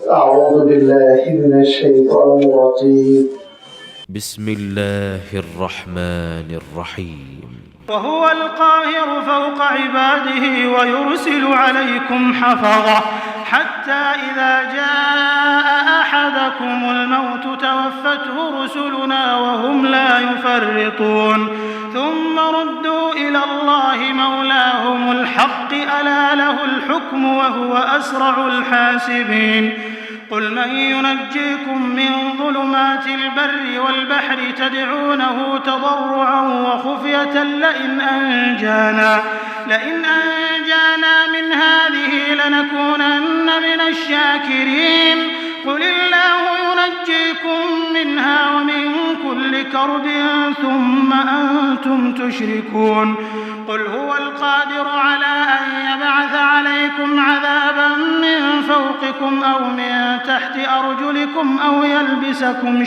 أعوذ بالله من الشيطان الرجيم بسم الله الرحمن الرحيم وهو القاهر فوق عباده ويرسل عليكم حفظة حتى إذا جاء أحدكم الموت توفته رسلنا وهم لا يفرطون ثم ردوا إلى الله مولاهم الحق ألا له الحكم وهو أسرع الحاسبين قل من ينجيكم من ظلمات البر والبحر تدعونه تضرعا وخفية لئن أنجانا من هذه لنكونن من الشاكرين قل الله ينجيكم منها ومن كل كرب ثم أنتم تشركون قل هو القادر على أن يبعث عليكم عذابا من فوقكم أو من تحت أرجلكم أو يلبسكم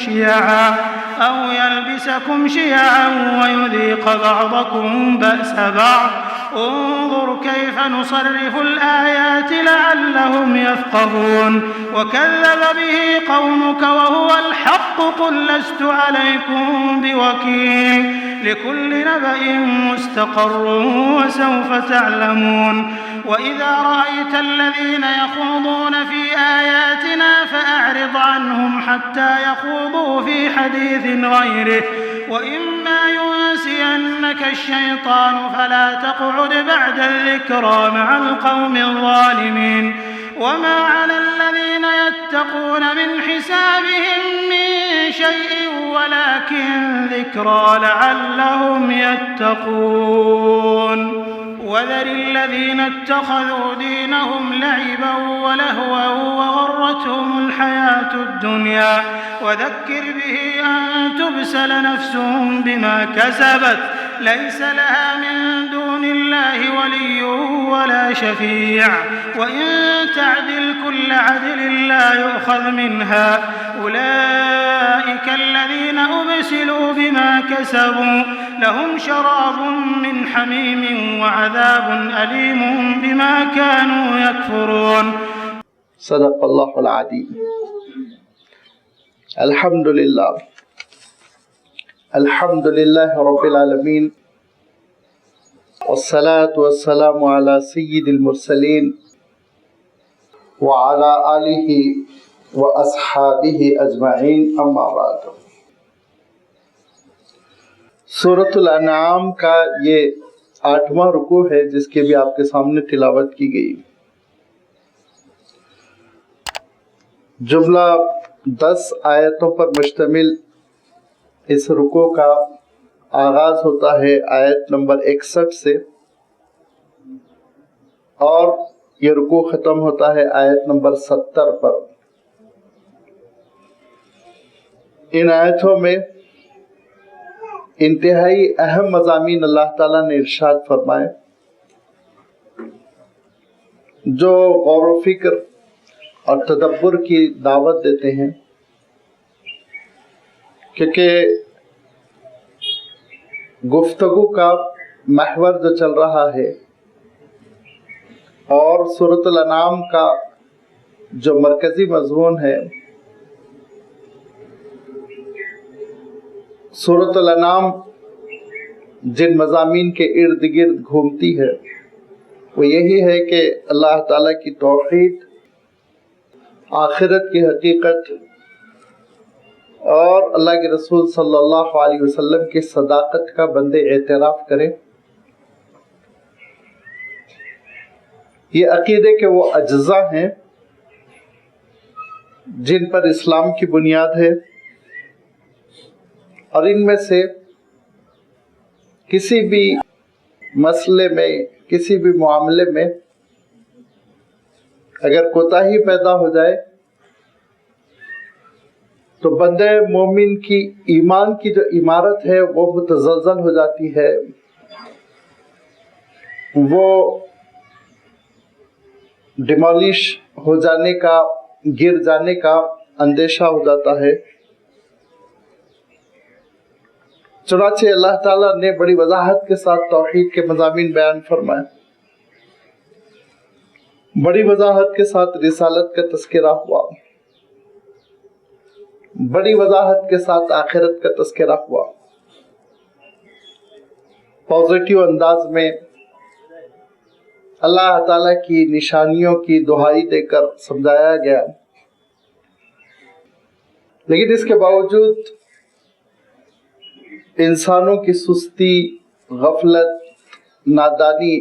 شيعا ويذيق بعضكم بأس بعض انظر كيف نصرف الآيات لعلهم يفقهون وكذب به قومك وهو الحق قل لست عليكم بوكيل لكل نبأ مستقر وسوف تعلمون وإذا رأيت الذين يخوضون في آياتنا فأعرض عنهم حتى يخوضوا في حديث غيره وإما ينسينك الشيطان فلا تقعد بعد الذكرى مع القوم الظالمين وما على الذين يتقون من حسابهم من شيء ولكن ذكرى لعلهم يتقون وذر الذين اتخذوا دينهم لعبا ولهوا وغرتهم الحياة الدنيا وذكر به أن تبسل نفس بما كسبت ليس لها من دون الله ولي ولا شفيع وإن تعدل كل عدل لا يؤخذ منها أولئك الذين أبسلوا بما كسبوا لهم شراب من حميم وعذاب أليم بما كانوا يكفرون صدق الله العظيم. الحمد لله رب العالمين والصلاة والسلام على سيد المرسلين وعلى آله وأصحابه أجمعين أما بعد. سورۃ الانعام کا یہ 8واں رکوع ہے جس کی بھی آپ کے سامنے تلاوت کی گئی. جملہ 10 آیتوں پر مشتمل اس رکوع کا آغاز ہوتا ہے آیت نمبر 61 سے اور یہ رکوع ختم ہوتا ہے آیت نمبر 70 پر. ان آیتوں میں انتہائی اہم مضامین اللہ تعالیٰ نے ارشاد فرمائے جو غور و فکر اور تدبر کی دعوت دیتے ہیں، کیونکہ گفتگو کا محور جو چل رہا ہے اور سورۃ الانعام کا جو مرکزی مضمون ہے، سورۃ الانعام جن مضامین کے ارد گرد گھومتی ہے وہ یہی ہے کہ اللہ تعالیٰ کی توحید، آخرت کی حقیقت اور اللہ کے رسول صلی اللہ علیہ وسلم کی صداقت کا بندے اعتراف کرے. یہ عقیدے کے وہ اجزاء ہیں جن پر اسلام کی بنیاد ہے، اور ان میں سے کسی بھی مسئلے میں، کسی بھی معاملے میں اگر کوتاہی پیدا ہو جائے تو بندے مومن کی ایمان کی جو عمارت ہے وہ متزلزل ہو جاتی ہے، وہ ڈیمالش ہو جانے کا، گر جانے کا اندیشہ ہو جاتا ہے. چنانچہ اللہ تعالیٰ نے بڑی وضاحت کے ساتھ توحید کے مضامین بیان فرمائے، بڑی وضاحت کے ساتھ رسالت کا تذکرہ ہوا. بڑی وضاحت کے ساتھ آخرت کا تذکرہ ہوا، پازیٹیو انداز میں اللہ تعالیٰ کی نشانیوں کی دہائی دے کر سمجھایا گیا، لیکن اس کے باوجود انسانوں کی سستی، غفلت، نادانی،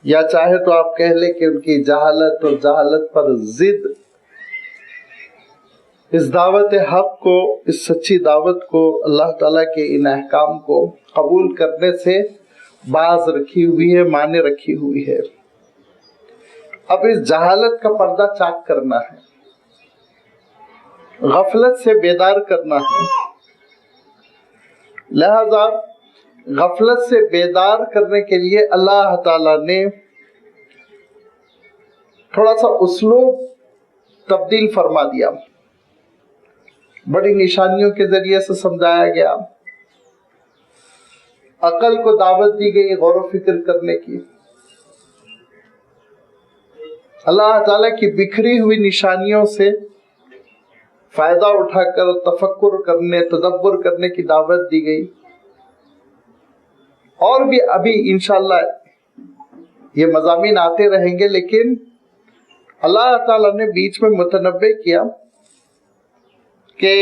یا چاہے تو آپ کہہ لیں کہ ان کی جہالت اور جہالت پر ضد اس دعوت حق کو، اس سچی دعوت کو، اللہ تعالیٰ کے ان احکام کو قبول کرنے سے باز رکھی ہوئی ہے، مانے رکھی ہوئی ہے۔ اب اس جہالت کا پردہ چاک کرنا ہے، غفلت سے بیدار کرنا ہے، لہذا غفلت سے بیدار کرنے کے لیے اللہ تعالیٰ نے تھوڑا سا اسلوب تبدیل فرما دیا، بڑی نشانیوں کے ذریعے سے سمجھایا گیا، عقل کو دعوت دی گئی غور و فکر کرنے کی، اللہ تعالیٰ کی بکھری ہوئی نشانیوں سے فائدہ اٹھا کر تفکر کرنے، تدبر کرنے کی دعوت دی گئی، اور بھی ابھی انشاءاللہ یہ مضامین آتے رہیں گے، لیکن اللہ تعالیٰ نے بیچ میں متنبہ کیا کہ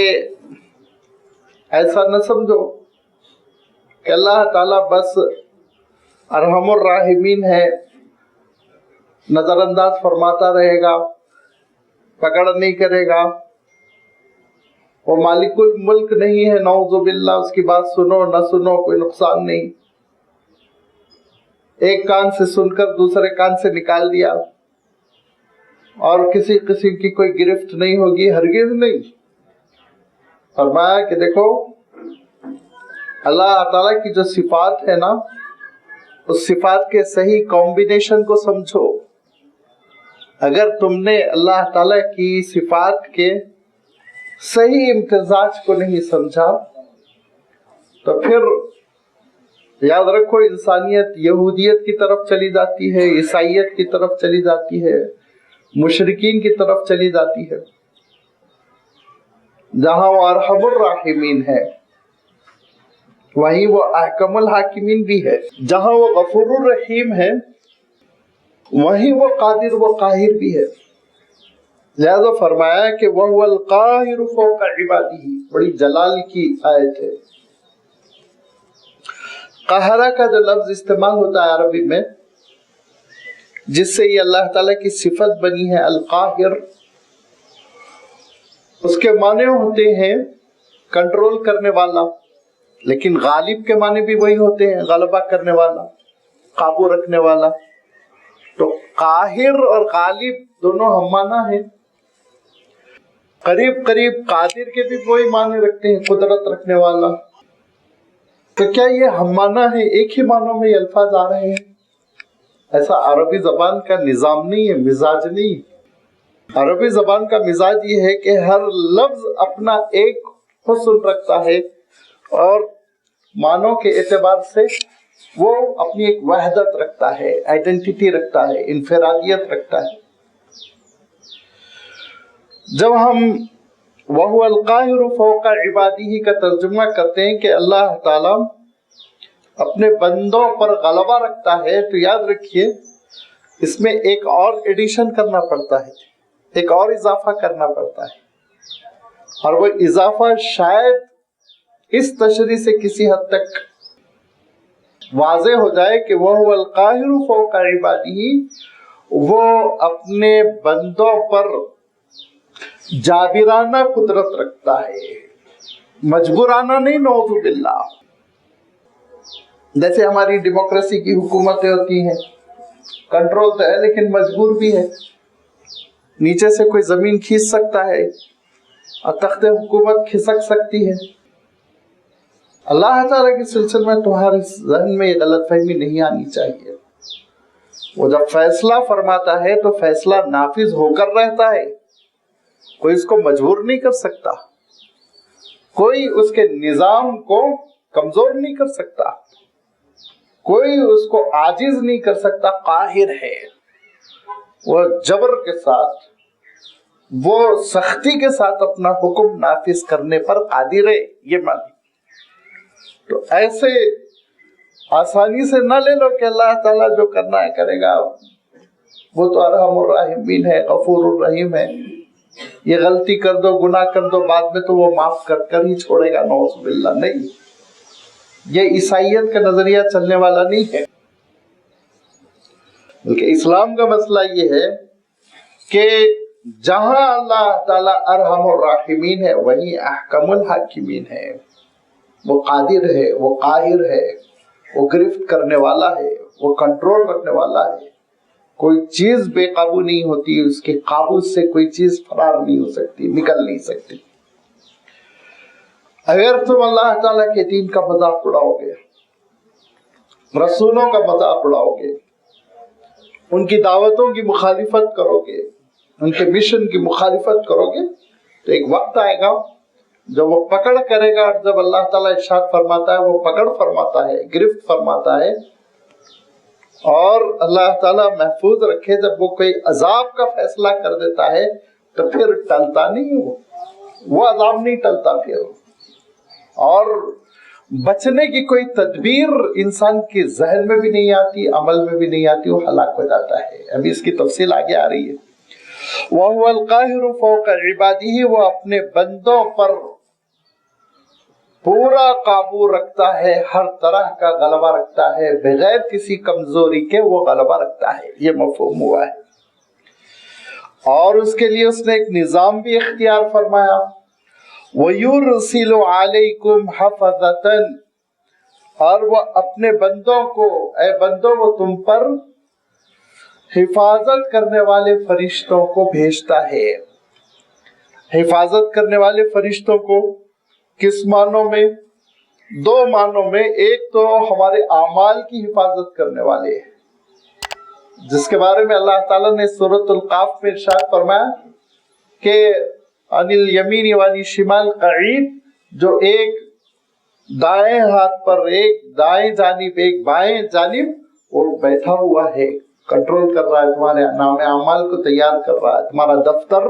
ایسا نہ سمجھو کہ اللہ تعالیٰ بس ارحم الراحمین ہے، نظر انداز فرماتا رہے گا، پکڑ نہیں کرے گا، وہ مالک الملک نہیں ہے، نعوذ باللہ، اس کی بات سنو نہ سنو کوئی نقصان نہیں، ایک کان سے سن کر دوسرے کان سے نکال دیا، اور کسی قسم کی کوئی گرفت نہیں ہوگی، ہرگز نہیں۔ فرمایا کہ دیکھو اللہ تعالیٰ کی جو صفات ہے نا، اس صفات کے صحیح کمبینیشن کو سمجھو۔ اگر تم نے اللہ تعالیٰ کی صفات کے صحیح امتزاج کو نہیں سمجھا تو پھر یاد رکھو انسانیت یہودیت کی طرف چلی جاتی ہے، عیسائیت کی طرف چلی جاتی ہے، مشرکین کی طرف چلی جاتی ہے۔ جہاں وہ ارحم الراحمین ہے وہیں وہ احکم الحاکمین بھی ہے، جہاں وہ غفور الرحیم ہے وہیں وہ قادر و قاہر بھی ہے۔ لہذا فرمایا کہ وَهُوَ الْقَاهِرُ فَوْقَ عِبَادِهِ، بڑی جلال کی آیت ہے۔ قہرہ کا جو لفظ استعمال ہوتا ہے عربی میں، جس سے یہ اللہ تعالیٰ کی صفت بنی ہے القاہر، اس کے معنی ہوتے ہیں کنٹرول کرنے والا، لیکن غالب کے معنی بھی وہی ہوتے ہیں، غلبہ کرنے والا، قابو رکھنے والا۔ تو قاہر اور غالب دونوں ہم معنی ہیں، قریب قریب قادر کے بھی وہی معنی رکھتے ہیں، قدرت رکھنے والا۔ تو کیا یہ ہم معنی ہے، ایک ہی معنوں میں یہ الفاظ آ رہے ہیں؟ ایسا عربی زبان کا نظام نہیں ہے، مزاج نہیں۔ عربی زبان کا مزاج یہ ہے کہ ہر لفظ اپنا ایک حسن رکھتا ہے اور معنوں کے اعتبار سے وہ اپنی ایک وحدت رکھتا ہے، آئیڈینٹیٹی رکھتا ہے، انفرادیت رکھتا ہے۔ جب ہم وَهُوَ الْقَاهِرُ فَوْقَ عِبَادِهِ کا ترجمہ کرتے ہیں کہ اللہ تعالیٰ اپنے بندوں پر غلبہ رکھتا ہے، تو یاد رکھیے اس میں ایک اور ایڈیشن کرنا پڑتا ہے، ایک اور اضافہ کرنا پڑتا ہے، اور وہ اضافہ شاید اس تشریح سے کسی حد تک واضح ہو جائے کہ وَهُوَ الْقَاهِرُ فَوْقَ عِبَادِهِ، وہ اپنے بندوں پر جابرانہ قدرت رکھتا ہے، مجبورانہ نہیں، نعوذ باللہ۔ جیسے ہماری ڈیموکریسی کی حکومتیں ہوتی ہیں، کنٹرول تو ہے لیکن مجبور بھی ہے، نیچے سے کوئی زمین کھینچ سکتا ہے اور تخت حکومت کھسک سکتی ہے۔ اللہ تعالیٰ کے سلسلے میں تمہارے ذہن میں یہ غلط فہمی نہیں آنی چاہیے۔ وہ جب فیصلہ فرماتا ہے تو فیصلہ نافذ ہو کر رہتا ہے، کوئی اس کو مجبور نہیں کر سکتا، کوئی اس کے نظام کو کمزور نہیں کر سکتا، کوئی اس کو عاجز نہیں کر سکتا، قاہر ہے، وہ جبر کے ساتھ وہ سختی کے ساتھ اپنا حکم نافذ کرنے پر قادر ہے، یہ مانی۔ تو ایسے آسانی سے نہ لے لو کہ اللہ تعالیٰ جو کرنا ہے کرے گا، وہ تو ارحم الراحمین ہے، غفور الرحیم ہے، یہ غلطی کر دو، گناہ کر دو، بعد میں تو وہ معاف کر کر ہی چھوڑے گا، نعوذ باللہ۔ نہیں، یہ عیسائیت کا نظریہ چلنے والا نہیں ہے، بلکہ اسلام کا مسئلہ یہ ہے کہ جہاں اللہ تعالیٰ ارحم الراحمین ہے وہیں احکم الحاکمین ہے، وہ قادر ہے، وہ قاہر ہے، وہ گرفت کرنے والا ہے، وہ کنٹرول رکھنے والا ہے، کوئی چیز بے قابو نہیں ہوتی، اس کے قابو سے کوئی چیز فرار نہیں ہو سکتی، نکل نہیں سکتی۔ اگر تم اللہ تعالیٰ کے دین کا مذاق اڑاؤ گے، رسولوں کا مذاق اڑاؤ گے، ان کی دعوتوں کی مخالفت کرو گے، ان کے مشن کی مخالفت کرو گے، تو ایک وقت آئے گا جب وہ پکڑ کرے گا، اور جب اللہ تعالیٰ ارشاد فرماتا ہے وہ پکڑ فرماتا ہے، گرفت فرماتا ہے، اور اللہ تعالیٰ محفوظ رکھے، جب وہ کوئی عذاب کا فیصلہ کر دیتا ہے تو پھر ٹلتا نہیں، وہ عذاب نہیں ٹلتا پھر، اور بچنے کی کوئی تدبیر انسان کے ذہن میں بھی نہیں آتی، عمل میں بھی نہیں آتی، وہ ہلاک ہو جاتا ہے۔ ابھی اس کی تفصیل آگے آ رہی ہے۔ وَهُوَ الْقَاهِرُ فَوْقَ عِبَادِهِ، وہ اپنے بندوں پر پورا قابو رکھتا ہے، ہر طرح کا غلبہ رکھتا ہے، بغیر کسی کمزوری کے وہ غلبہ رکھتا ہے، یہ مفہوم ہوا ہے۔ اور اس کے لیے اس نے ایک نظام بھی اختیار فرمایا، وَيُرْسِلُ عَلَيْكُمْ حَفَظَةً، اور وہ اپنے بندوں کو، اے بندوں وہ تم پر حفاظت کرنے والے فرشتوں کو بھیجتا ہے۔ حفاظت کرنے والے فرشتوں کو کس معنوں میں؟ دو معنوں میں، ایک تو ہمارے اعمال کی حفاظت کرنے والے ہیں، جس کے بارے میں اللہ تعالیٰ نے سورۃ القاف میں ارشاد فرمایا کہ عن الیمین وعن الشمال قعید، جو ایک دائیں ہاتھ پر، ایک دائیں جانب، ایک بائیں جانب وہ بیٹھا ہوا ہے، کنٹرول کر رہا ہے، تمہارے نام اعمال کو تیار کر رہا ہے، تمہارا دفتر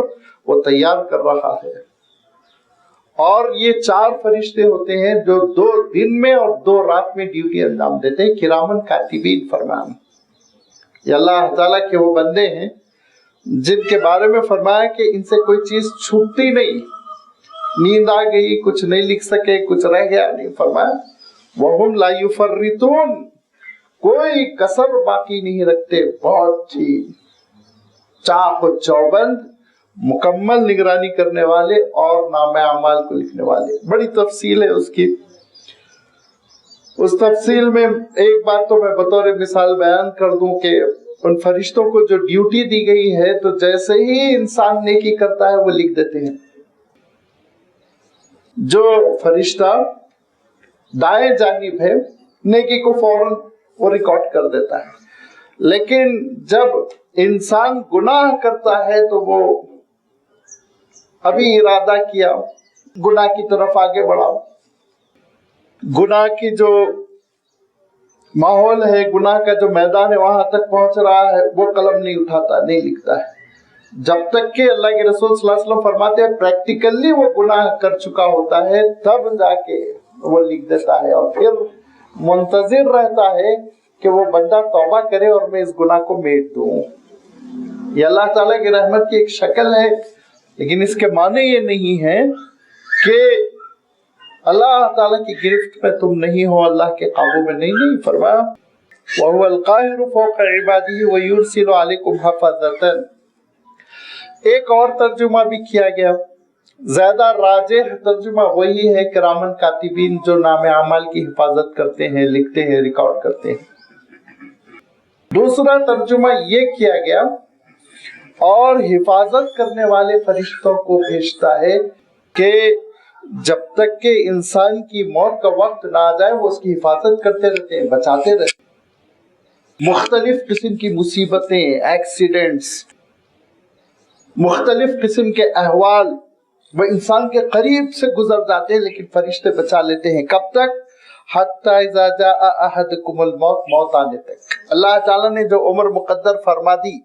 وہ تیار کر رہا ہے۔ اور یہ 4 فرشتے ہوتے ہیں جو 2 دن میں اور 2 رات میں ڈیوٹی انجام دیتے ہیں، کرامن کاتبین فرمان۔ یہ اللہ تعالیٰ کے وہ بندے ہیں جن کے بارے میں فرمایا کہ ان سے کوئی چیز چھوٹتی نہیں، نیند آ گئی، کچھ نہیں لکھ سکے، کچھ رہ گیا، نہیں، فرمایا وَهُمْ لَا يُفَرِّطُونَ، کوئی کسر باقی نہیں رکھتے، بہت ہی چاق و چوبند، مکمل نگرانی کرنے والے اور نام اعمال کو لکھنے والے۔ بڑی تفصیل ہے اس کی، اس تفصیل میں ایک بات تو میں بطور مثال بیان کر دوں کہ ان فرشتوں کو جو ڈیوٹی دی گئی ہے تو جیسے ہی انسان نیکی کرتا ہے وہ لکھ دیتے ہیں۔ جو فرشتہ دائیں جانب ہے نیکی کو فوراً وہ ریکارڈ کر دیتا ہے، لیکن جب انسان گناہ کرتا ہے تو وہ ابھی ارادہ کیا، گناہ کی طرف آگے بڑھا، گناہ کی جو ماحول ہے، گناہ کا جو میدان ہے وہاں تک پہنچ رہا ہے، وہ قلم نہیں اٹھاتا، نہیں لکھتا ہے، جب تک کہ اللہ کے رسول صلی اللہ علیہ وسلم فرماتے ہیں پریکٹیکلی وہ گناہ کر چکا ہوتا ہے تب جا کے وہ لکھ دیتا ہے، اور پھر منتظر رہتا ہے کہ وہ بندہ توبہ کرے اور میں اس گناہ کو میٹ دوں۔ یہ اللہ تعالیٰ کی رحمت کی ایک شکل ہے، لیکن اس کے معنی یہ نہیں ہے کہ اللہ تعالیٰ کی گرفت میں تم نہیں ہو، اللہ کے قابو میں نہیں فرمایا وَهُوَ الْقَاهِرُ فَوْقَ عِبَادِهِ وَيُرْسِلُ عَلَيْكُمْ حَفَظَةً۔ ایک اور ترجمہ بھی کیا گیا، زیادہ راجح ترجمہ وہی ہے کرامن کاتبین، جو نام اعمال کی حفاظت کرتے ہیں، لکھتے ہیں، ریکارڈ کرتے ہیں۔ دوسرا ترجمہ یہ کیا گیا، اور حفاظت کرنے والے فرشتوں کو بھیجتا ہے کہ جب تک کہ انسان کی موت کا وقت نہ آ جائے وہ اس کی حفاظت کرتے رہتے ہیں، بچاتے رہتے ہیں۔ مختلف قسم کی مصیبتیں، ایکسیڈنٹس، مختلف قسم کے احوال وہ انسان کے قریب سے گزر جاتے ہیں، لیکن فرشتے بچا لیتے ہیں۔ کب تک؟ حتی اذا جاء احدکم الموت، موت آنے تک۔ اللہ تعالیٰ نے جو عمر مقدر فرما دی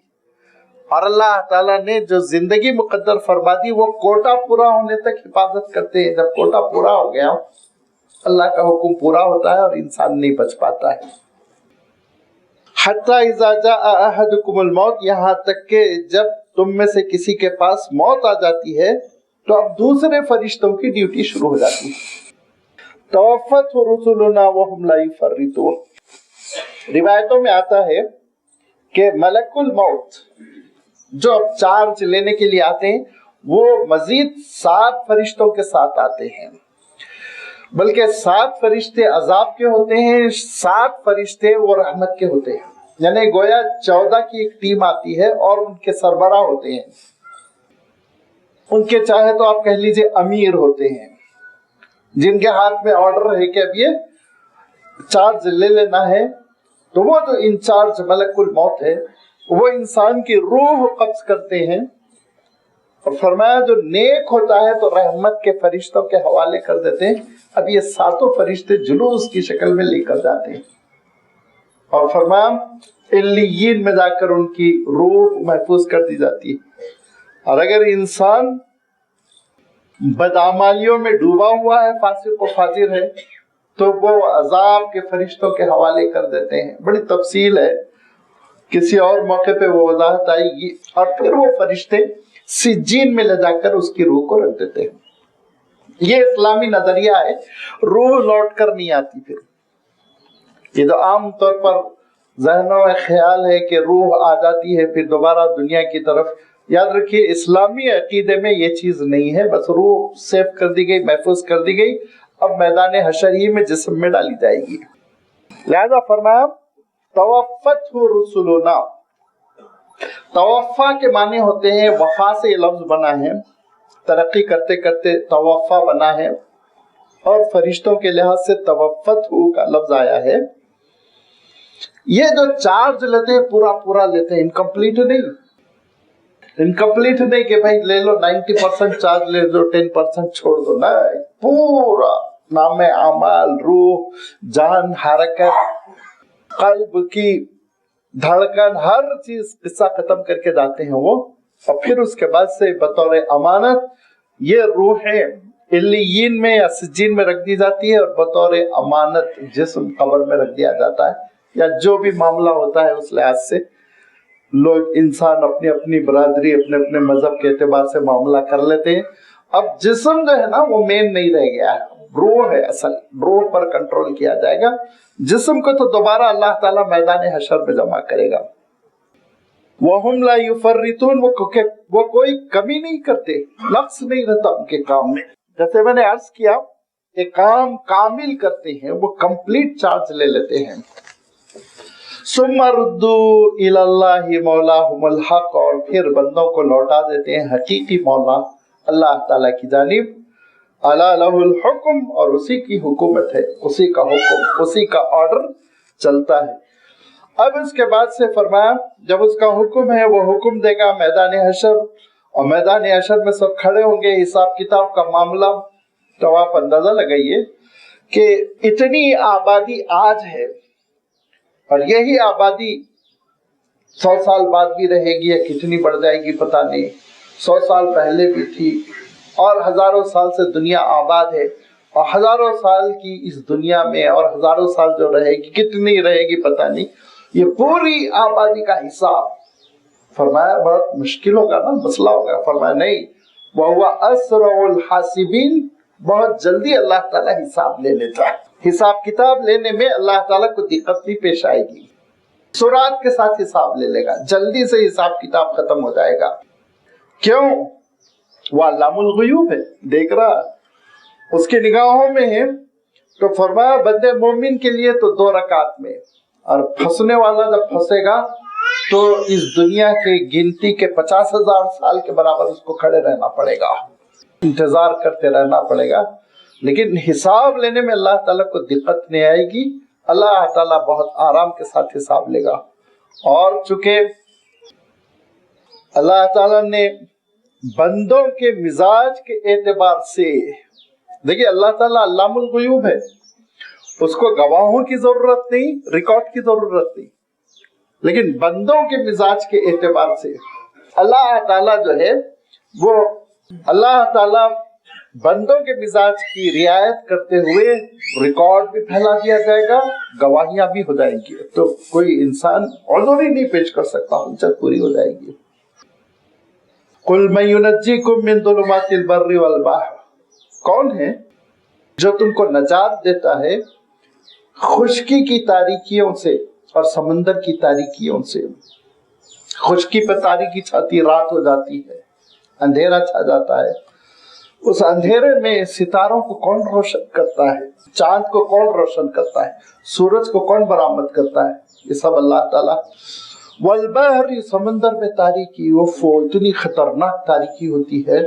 اور اللہ تعالیٰ نے جو زندگی مقدر فرما دی وہ کوٹا پورا ہونے تک حفاظت کرتے ہیں. جب کوٹا پورا ہو گیا اللہ کا حکم پورا ہوتا ہے اور انسان نہیں بچ پاتا ہے. حتی اذا جاء احدکم الموت، یہاں تک کہ جب تم میں سے کسی کے پاس موت آ جاتی ہے تو اب دوسرے فرشتوں کی ڈیوٹی شروع ہو جاتی ہے. توفت رسلنا وهم لا يفرطون. روایتوں میں آتا ہے کہ ملک الموت جو اب چارج لینے کے لیے آتے ہیں وہ مزید 7 فرشتوں کے ساتھ آتے ہیں، بلکہ 7 فرشتے عذاب کے ہوتے ہیں، 7 فرشتے وہ رحمت کے ہوتے ہیں. یعنی گویا 14 کی ایک ٹیم آتی ہے اور ان کے سربراہ ہوتے ہیں. ان کے چاہے تو آپ کہہ لیجئے امیر ہوتے ہیں جن کے ہاتھ میں آرڈر ہے کہ اب یہ چارج لے لینا ہے. تو وہ جو انچارج ملک الموت ہے وہ انسان کی روح قبض کرتے ہیں اور فرمایا جو نیک ہوتا ہے تو رحمت کے فرشتوں کے حوالے کر دیتے ہیں. اب یہ 7 فرشتے جلوس کی شکل میں لے کر جاتے ہیں اور فرمایا علیین میں جا کر ان کی روح محفوظ کر دی جاتی ہے. اور اگر انسان بدعمالیوں میں ڈوبا ہوا ہے، فاسق و فاجر ہے، تو وہ عذاب کے فرشتوں کے حوالے کر دیتے ہیں. بڑی تفصیل ہے، کسی اور موقع پہ وہ وضاحت آئے گی. اور پھر وہ فرشتے سجین میں لے جا کر اس کی روح کو رکھ دیتے ہیں. یہ اسلامی نظریہ ہے، روح لوٹ کر نہیں آتی. پھر یہ جو عام طور پر ذہنوں میں خیال ہے کہ روح آ جاتی ہے پھر دوبارہ دنیا کی طرف، یاد رکھیے اسلامی عقیدے میں یہ چیز نہیں ہے. بس روح سیف کر دی گئی، محفوظ کر دی گئی، اب میدان حشر ہی میں جسم میں ڈالی جائے گی. لہذا فرمایا توفت رسلنا. توفا کے معنی ہوتے ہیں، وفا سے یہ لفظ بنا ہے، ترقی کرتے کرتے توفا بنا ہے، اور فرشتوں کے لحاظ سے توفت کا لفظ آیا ہے. یہ جو چارج لیتے ہیں پورا لیتے ہیں، انکمپلیٹ نہیں کہ بھائی لے لو 90% چارج لے لو 10% چھوڑ دو. نہیں، پورا نام اعمال، روح، جان، حرکت، قلب کی دھڑکن، ہر چیز قصہ ختم کر کے جاتے ہیں وہ. اور پھر اس کے بعد سے بطور امانت یہ روحیں علیین میں یا سجین میں رکھ دی جاتی ہے اور بطور امانت جسم قبر میں رکھ دیا جاتا ہے. یا جو بھی معاملہ ہوتا ہے اس لحاظ سے لوگ انسان اپنی اپنی برادری اپنے اپنے مذہب کے اعتبار سے معاملہ کر لیتے ہیں. اب جسم جو ہے نا وہ مین نہیں رہ گیا ہے، روح ہے اصل، روح پر کنٹرول کیا جائے گا. جسم کو تو دوبارہ اللہ تعالیٰ میدان حشر میں جمع کرے گا. وَهُمْ لَا يُفَرِّطُونَ، وہ کوئی کمی نہیں کرتے، نقص نہیں رہتا ان کے کام میں. جیسے میں نے عرض کیا کہ کام کامل کرتے ہیں، وہ کمپلیٹ چارج لے لیتے ہیں. ثُمَّ رُدُّوا إِلَى اللَّهِ مَوْلَاهُمُ الْحَقِّ، اور پھر بندوں کو لوٹا دیتے ہیں حقیقی مولا اللہ تعالیٰ کی جانب. أَلَا لَهُ الْحُكْمُ، اور اسی کی حکومت ہے، اسی کا حکم، اسی کا آرڈر چلتا ہے. اب اس کے بعد سے فرمایا جب اس کا حکم ہے وہ حکم دے گا میدان حشر، اور میدان حشر میں سب کھڑے ہوں گے، حساب کتاب کا معاملہ. تو آپ اندازہ لگائیے کہ اتنی آبادی آج ہے اور یہی آبادی 100 سال بعد بھی رہے گی یا کتنی بڑھ جائے گی پتہ نہیں. 100 سال پہلے بھی تھی اور ہزاروں سال سے دنیا آباد ہے، اور ہزاروں سال کی اس دنیا میں اور ہزاروں سال جو رہے گی کتنی رہے گی پتہ نہیں. یہ پوری آبادی کا حساب فرمایا بہت مشکل ہوگا نا، مسئلہ ہوگا. فرمایا نہیں، وَهُوَ أَسْرَعُ الْحَاسِبِينَ، بہت جلدی اللہ تعالیٰ حساب لے لیتا ہے. حساب کتاب لینے میں اللہ تعالیٰ کو دقت بھی پیش آئے گی، سرعت کے ساتھ حساب لے لے گا، جلدی سے حساب کتاب ختم ہو جائے گا. کیوں؟ وہ علام الغیوب ہے، دیکھ رہا، اس کی نگاہوں میں ہے. تو فرمایا بندے مومن کے لیے تو 2 رکعت میں، اور پھنسنے والا جب پھنسے گا تو اس دنیا کی گنتی کے 50,000 سال کے برابر اس کو کھڑے رہنا پڑے گا، انتظار کرتے رہنا پڑے گا. لیکن حساب لینے میں اللہ تعالیٰ کو دقت نہیں آئے گی، اللہ تعالیٰ بہت آرام کے ساتھ حساب لے گا. اور چونکہ اللہ تعالیٰ نے بندوں کے مزاج کے اعتبار سے، دیکھیے اللہ تعالیٰ علام الغیوب ہے، اس کو گواہوں کی ضرورت نہیں، ریکارڈ کی ضرورت نہیں، لیکن بندوں کے مزاج کے اعتبار سے اللہ تعالیٰ جو ہے وہ اللہ تعالیٰ بندوں کے مزاج کی رعایت کرتے ہوئے ریکارڈ بھی پھیلا دیا جائے گا، گواہیاں بھی ہو جائیں گی، تو کوئی انسان عذر ہی نہیں پیش کر سکتا، حجت پوری ہو جائے گی۔ قُلْ مَن يُنَجِّيكُم مِّن ظُلُمَاتِ الْبَرِّ وَالْبَحْرِ، کون ہے جو تم کو نجات دیتا ہے خشکی کی تاریکیوں سے اور سمندر کی تاریکیوں سے۔ خشکی پہ تاریکی چھاتی، رات ہو جاتی ہے، اندھیرا چھا جاتا ہے، اس اندھیرے میں ستاروں کو کون روشن کرتا ہے، چاند کو کون روشن کرتا ہے، سورج کو کون برآمد کرتا ہے، یہ سب اللہ تعالیٰ۔ والبحر، سمندر میں تاریکی، وہ اتنی خطرناک تاریکی ہوتی ہے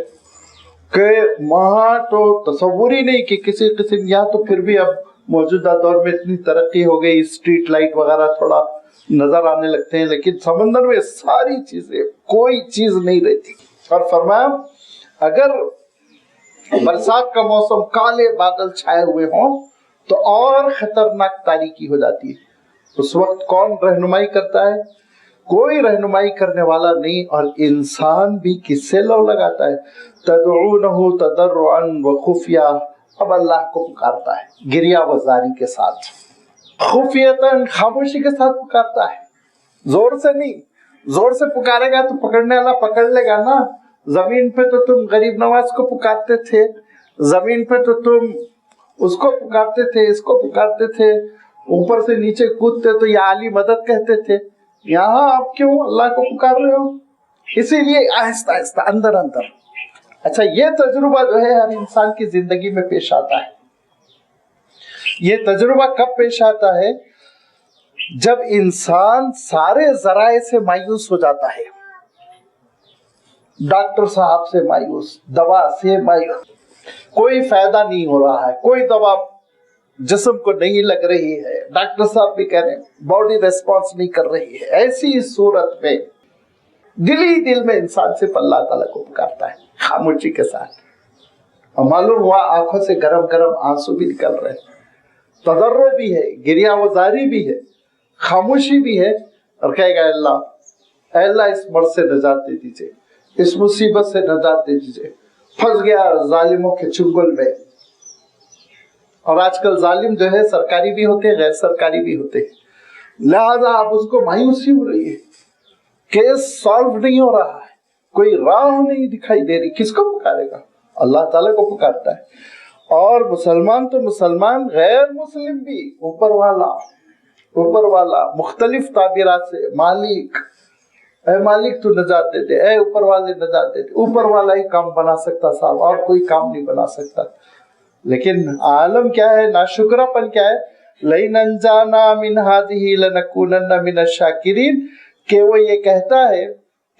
کہ وہاں تو تصور ہی نہیں کہ کسی قسم، یہاں تو پھر بھی اب موجودہ دور میں اتنی ترقی ہو گئی، اسٹریٹ لائٹ وغیرہ تھوڑا نظر آنے لگتے ہیں، لیکن سمندر میں ساری چیزیں، کوئی چیز نہیں رہتی۔ اور فرمایا اگر برسات کا موسم کالے بادل چھائے ہوئے ہوں تو اور خطرناک تاریکی ہو جاتی ہے، اس وقت کون رہنمائی کرتا ہے؟ کوئی رہنمائی کرنے والا نہیں، اور انسان بھی کس سے لو لگاتا ہے؟ تدعونہ تضرعا وخفیہ، اب اللہ کو پکارتا ہے گریہ وزاری کے ساتھ، خفیتاً، خاموشی کے ساتھ پکارتا ہے، زور سے نہیں۔ زور سے پکارے گا تو پکڑنے والا پکڑ لے گا نا۔ زمین پہ تو تم غریب نواز کو پکارتے تھے، زمین پہ تو تم اس کو پکارتے تھے، اس کو پکارتے تھے، اوپر سے نیچے کودتے تو یا علی مدد کہتے تھے، یہاں آپ کیوں اللہ کو پکار رہے ہو؟ اسی لیے آہستہ آہستہ اندر اندر۔ اچھا، یہ تجربہ جو ہے ہر انسان کی زندگی میں پیش آتا ہے۔ یہ تجربہ کب پیش آتا ہے؟ جب انسان سارے ذرائع سے مایوس ہو جاتا ہے، ڈاکٹر صاحب سے مایوس، دوا سے مایوس، کوئی فائدہ نہیں ہو رہا ہے، کوئی دوا جسم کو نہیں لگ رہی ہے، ڈاکٹر صاحب بھی کہہ رہے ہیں باڈی ریسپانس نہیں کر رہی ہے، ایسی صورت میں دل ہی دل میں انسان صرف اللہ تعالیٰ کو پکارتا ہے خاموشی کے ساتھ، اور معلوم ہوا آنکھوں سے گرم گرم آنسو بھی نکل رہے ہیں، تضرع بھی ہے، گریہ وزاری بھی ہے، خاموشی بھی ہے، اور کہے گا اے اللہ اس مرض سے نجات دے دیجئے، اس مصیبت سے نجات دے دیجئے، پھنس گیا ظالموں کے چنگل میں۔ اور آج کل ظالم جو ہے سرکاری بھی ہوتے ہیں، غیر سرکاری بھی ہوتے ہیں، لہذا اب اس کو مایوسی ہو رہی ہے، کیس سالو نہیں ہو رہا ہے، کوئی راہ نہیں دکھائی دے رہی، کس کو پکارے گا؟ اللہ تعالیٰ کو پکارتا ہے۔ اور مسلمان تو مسلمان، غیر مسلم بھی، اوپر والا مختلف تعبیرات سے، مالک، اے مالک تو نجات دے دے، اے اوپر والے نجات دے دے، اوپر والا ہی کام بنا سکتا صاحب، اور کوئی کام نہیں بنا سکتا۔ لیکن عالم کیا ہے، ناشکرہ پن کیا ہے؟ لَئِنْ أَنْجَانَا مِنْ هَذِهِ لَنَكُونَنَّ مِنَ الشَّاكِرِينَ، کہ وہ یہ کہتا ہے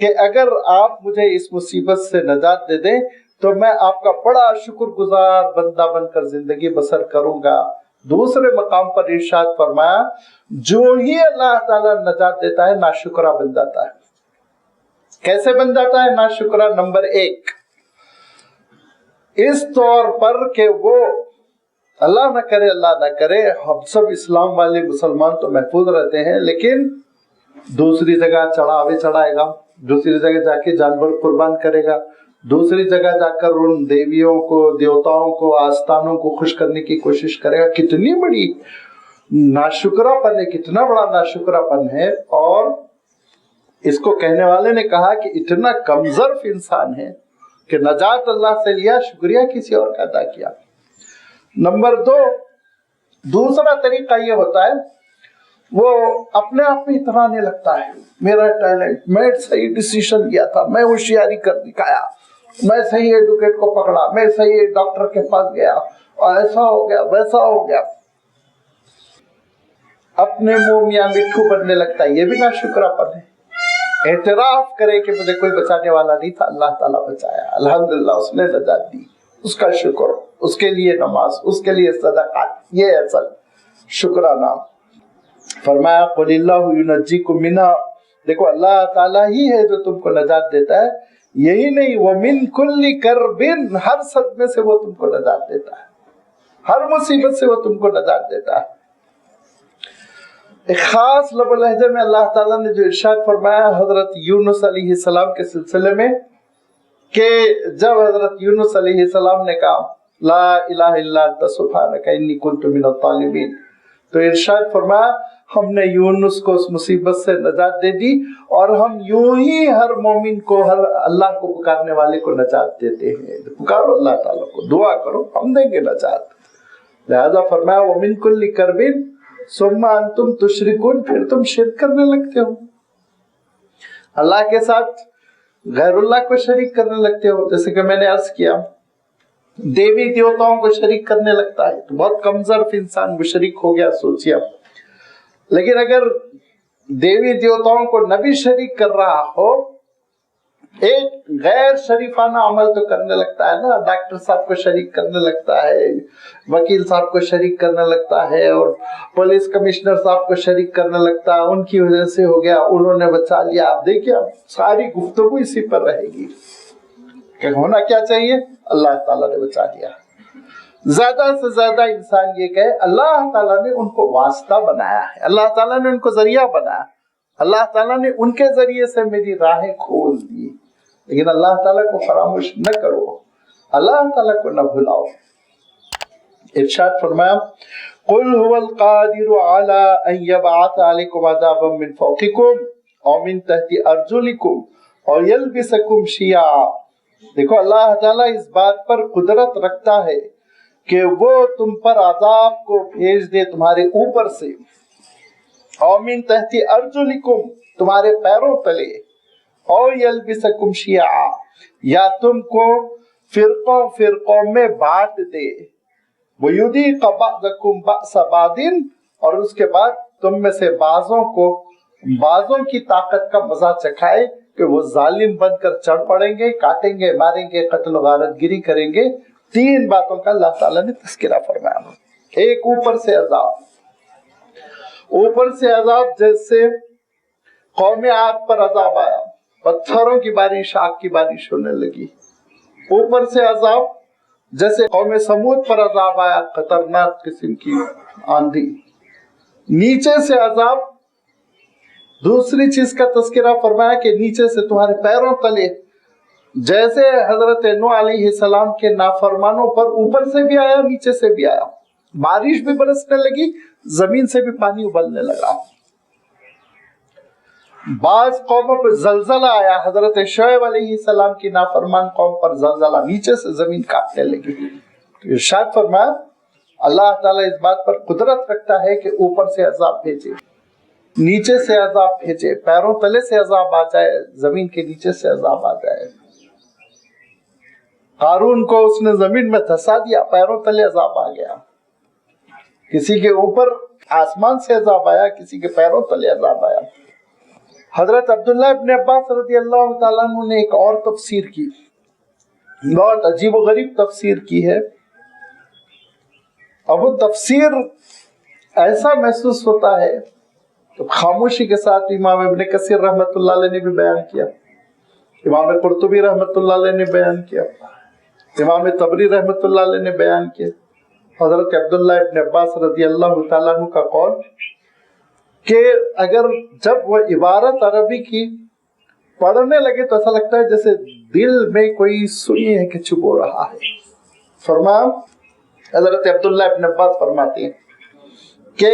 کہ اگر آپ مجھے اس مصیبت سے نجات دے دیں تو میں آپ کا بڑا شکر گزار بندہ بن کر زندگی بسر کروں گا۔ دوسرے مقام پر ارشاد فرمایا جو ہی اللہ تعالیٰ نجات دیتا ہے ناشکرہ بن جاتا ہے۔ کیسے بن جاتا ہے ناشکرہ؟ نمبر 1، اس طور پر کہ وہ اللہ نہ کرے ہم سب اسلام والے مسلمان تو محفوظ رہتے ہیں، لیکن دوسری جگہ چڑھاوے چڑھائے گا، دوسری جگہ جا کے جانور قربان کرے گا، دوسری جگہ جا کر ان دیویوں کو، دیوتاؤں کو، آستانوں کو خوش کرنے کی کوشش کرے گا۔ کتنی بڑی ناشکرہ پن ہے، کتنا بڑا ناشکرہ پن ہے۔ اور اس کو کہنے والے نے کہا کہ اتنا کمظرف انسان ہے کہ نجات اللہ سے لیا، شکریہ کسی اور کا ادا کیا۔ نمبر 2، دوسرا طریقہ یہ ہوتا ہے وہ اپنے آپ میں اترانے لگتا ہے، میرا ٹیلنٹ، میں صحیح ڈیسیشن لیا تھا، میں ہوشیاری کر دکھایا، میں صحیح ایڈوکیٹ کو پکڑا، میں صحیح ڈاکٹر کے پاس گیا، اور ایسا ہو گیا ویسا ہو گیا، اپنے منہ میاں مٹھو بننے لگتا ہے۔ یہ بھی ناشکرہ پن ہے۔ اعتراف کرے کہ مجھے کوئی بچانے والا نہیں تھا، اللہ تعالیٰ بچایا، الحمدللہ اس نے نجات دی، اس کا شکر، اس کے لیے نماز، اس کے لیے صدقہ، یہ اصل شکرانہ۔ فرمایا قُلِ اللَّهُ يُنَجِّيكُم مِّنْهَا، دیکھو اللہ تعالیٰ ہی ہے جو تم کو نجات دیتا ہے، یہی نہیں وَمِن كُلِّ كَرْبٍ، ہر صدمے سے وہ تم کو نجات دیتا ہے، ہر مصیبت سے وہ تم کو نجات دیتا ہے۔ ایک خاص لب و لہجے میں اللہ تعالیٰ نے جو ارشاد فرمایا حضرت یونس علیہ السلام کے سلسلے میں کہ جب حضرت یونس علیہ السلام نے کہا لا الہ الا انت سبحانک انی کنت من الظالمین، تو ارشاد فرمایا ہم نے یونس کو اس مصیبت سے نجات دے دی، اور ہم یوں ہی ہر مومن کو، ہر اللہ کو پکارنے والے کو نجات دیتے ہیں۔ پکارو اللہ تعالیٰ کو، دعا کرو، ہم دیں گے نجات۔ لہذا فرمایا وَمِن كُلِّ كَرْبٍ ثُمَّ أَنْتُمْ تُشْرِكُونَ، پھر تم شرک کرنے لگتے ہو، اللہ کے ساتھ غیر اللہ کو شریک کرنے لگتے ہو۔ جیسے کہ میں نے عرض کیا دیوی دیوتاؤں کو شریک کرنے لگتا ہے تو بہت کمزور انسان مشرک ہو گیا، سوچیے آپ۔ لیکن اگر دیوی دیوتاؤں کو نبی شریک کر رہا ہو، ایک غیر شریفانہ عمل تو کرنے لگتا ہے نا، ڈاکٹر صاحب کو شریک کرنے لگتا ہے، وکیل صاحب کو شریک کرنے لگتا ہے، اور پولیس کمشنر صاحب کو شریک کرنے لگتا ہے، ان کی وجہ سے ہو گیا، انہوں نے بچا لیا۔ آپ دیکھیے ساری گفتگو اسی پر رہے گی کہ ہونا کیا چاہیے، اللہ تعالیٰ نے بچا لیا۔ زیادہ سے زیادہ انسان یہ کہے اللہ تعالیٰ نے ان کو واسطہ بنایا ہے، اللہ تعالیٰ نے ان کو ذریعہ بنایا، اللہ تعالیٰ نے ان کے ذریعے سے میری راہیں کھول دی۔ لیکن اللہ تعالیٰ کو فراموش نہ کرو، اللہ تعالیٰ کو نہ بھلاؤ۔ ارشاد فرمایا قُلْ هُوَ الْقَادِرُ عَلَىٰ أَن يَبْعَثَ عَلَيْكُمْ عَذَابًا مِّن فَوْقِكُمْ أَوْ مِن تَحْتِ أَرْجُلِكُمْ أَوْ يَلْبِسَكُمْ شِيَعًا۔ دیکھو اللہ تعالیٰ اس بات پر قدرت رکھتا ہے کہ وہ تم پر عذاب کو بھیج دے تمہارے اوپر سے، أَوْ مِن تَحْتِ أَرْجُلِكُمْ تمہارے پیروں تلے، أَوْ يَلْبِسَكُمْ شِيَعًا یا تم کو فرقوں فرقوں میں بانٹ دے، وَيُذِيقَ بَعْضَكُمْ بَأْسَ بَعْضٍ اور اس کے بعد تم میں سے بعضوں کی طاقت کا مزہ چکھائے کہ وہ ظالم بن کر چڑھ پڑیں گے، کاٹیں گے، ماریں گے، قتل و غارت گری کریں گے۔ تین باتوں کا اللہ تعالیٰ نے تذکرہ فرمایا۔ ایک اوپر سے عذاب جیسے قوم عاد پر عذاب آیا، پتھروں کی بارش، آگ کی بارش ہونے لگی۔ اوپر سے عذاب جیسے قوم سمود پر عذاب آیا، خطرناک قسم کی آندھی۔ نیچے سے عذاب، دوسری چیز کا تذکرہ فرمایا کہ نیچے سے تمہارے پیروں تلے، جیسے حضرت نوح علیہ السلام کے نافرمانوں پر اوپر سے بھی آیا، نیچے سے بھی آیا، بارش بھی برسنے لگی، زمین سے بھی پانی ابلنے لگا۔ بعض قوموں پر زلزلہ آیا، حضرت شعیب علیہ السلام کی نافرمان قوم پر زلزلہ، نیچے سے زمین کاپنے لگی۔ ارشاد فرمایا اللہ تعالیٰ اس بات پر قدرت رکھتا ہے کہ اوپر سے عذاب بھیجے، نیچے سے عذاب بھیجے، پیروں تلے سے عذاب آ جائے، زمین کے نیچے سے عذاب آ جائے۔ قارون کو اس نے زمین میں دھسا دیا، پیروں تلے عذاب آ گیا۔ کسی کے اوپر آسمان سے عذاب آیا، کسی کے پیروں تلے عذاب آیا۔ حضرت عبداللہ ابن عباس رضی اللہ تعالیٰ عنہ نے ایک اور تفسیر کی، بہت عجیب و غریب تفسیر کی ہے، اور وہ تفسیر ایسا محسوس ہوتا ہے تو خاموشی کے ساتھ امام ابن کثیر رحمۃ اللہ علیہ نے بھی بیان کیا، امام قرطبی رحمۃ اللہ علیہ نے بیان کیا، امام طبری رحمۃ اللہ علیہ نے بیان کیا، حضرت عبداللہ ابن عباس رضی اللہ تعالیٰ عنہ کا قول کہ اگر جب وہ عبارت عربی کی پڑھنے لگے تو ایسا لگتا ہے جیسے دل میں کوئی سوئی ہے کہ چبو رہا ہے۔ فرمایا حضرت عبداللہ ابن عباس فرماتے ہیں کہ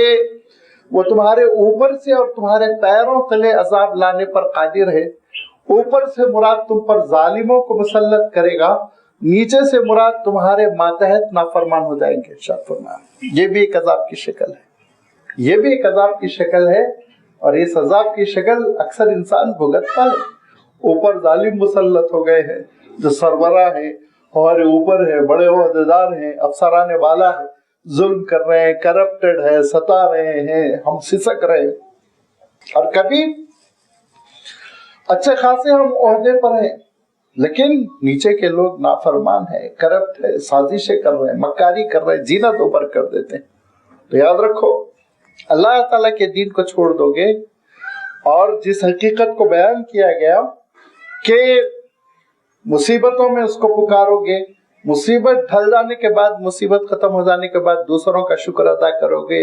وہ تمہارے اوپر سے اور تمہارے پیروں تلے عذاب لانے پر قادر ہے۔ اوپر سے مراد تم پر ظالموں کو مسلط کرے گا، نیچے سے مراد تمہارے ماتحت نافرمان ہو جائیں گے۔ ارشاد فرمایا یہ بھی ایک عذاب کی شکل ہے، یہ بھی ایک عذاب کی شکل ہے، اور اس عذاب کی شکل اکثر انسان بھگتتا ہے۔ اوپر ظالم مسلط ہو گئے ہیں جو سربراہ ہیں، ہمارے اوپر ہے، بڑے عہدیدار ہیں، افسران والا ہے، ظلم کر رہے ہیں، کرپٹڈ ہے، ستا رہے ہیں، ہم سسک رہے ہیں، اور کبھی اچھے خاصے ہم عہدے پر ہیں لیکن نیچے کے لوگ نافرمان ہیں، کرپٹ ہے، سازشیں کر رہے ہیں، مکاری کر رہے ہیں، جینا دوبر کر دیتے ہیں۔ تو یاد رکھو اللہ تعالیٰ کے دین کو چھوڑ دو گے، اور جس حقیقت کو بیان کیا گیا کہ مصیبتوں میں اس کو پکارو گے، مصیبت ڈھل جانے کے بعد، مصیبت ختم ہو جانے کے بعد دوسروں کا شکر ادا کرو گے،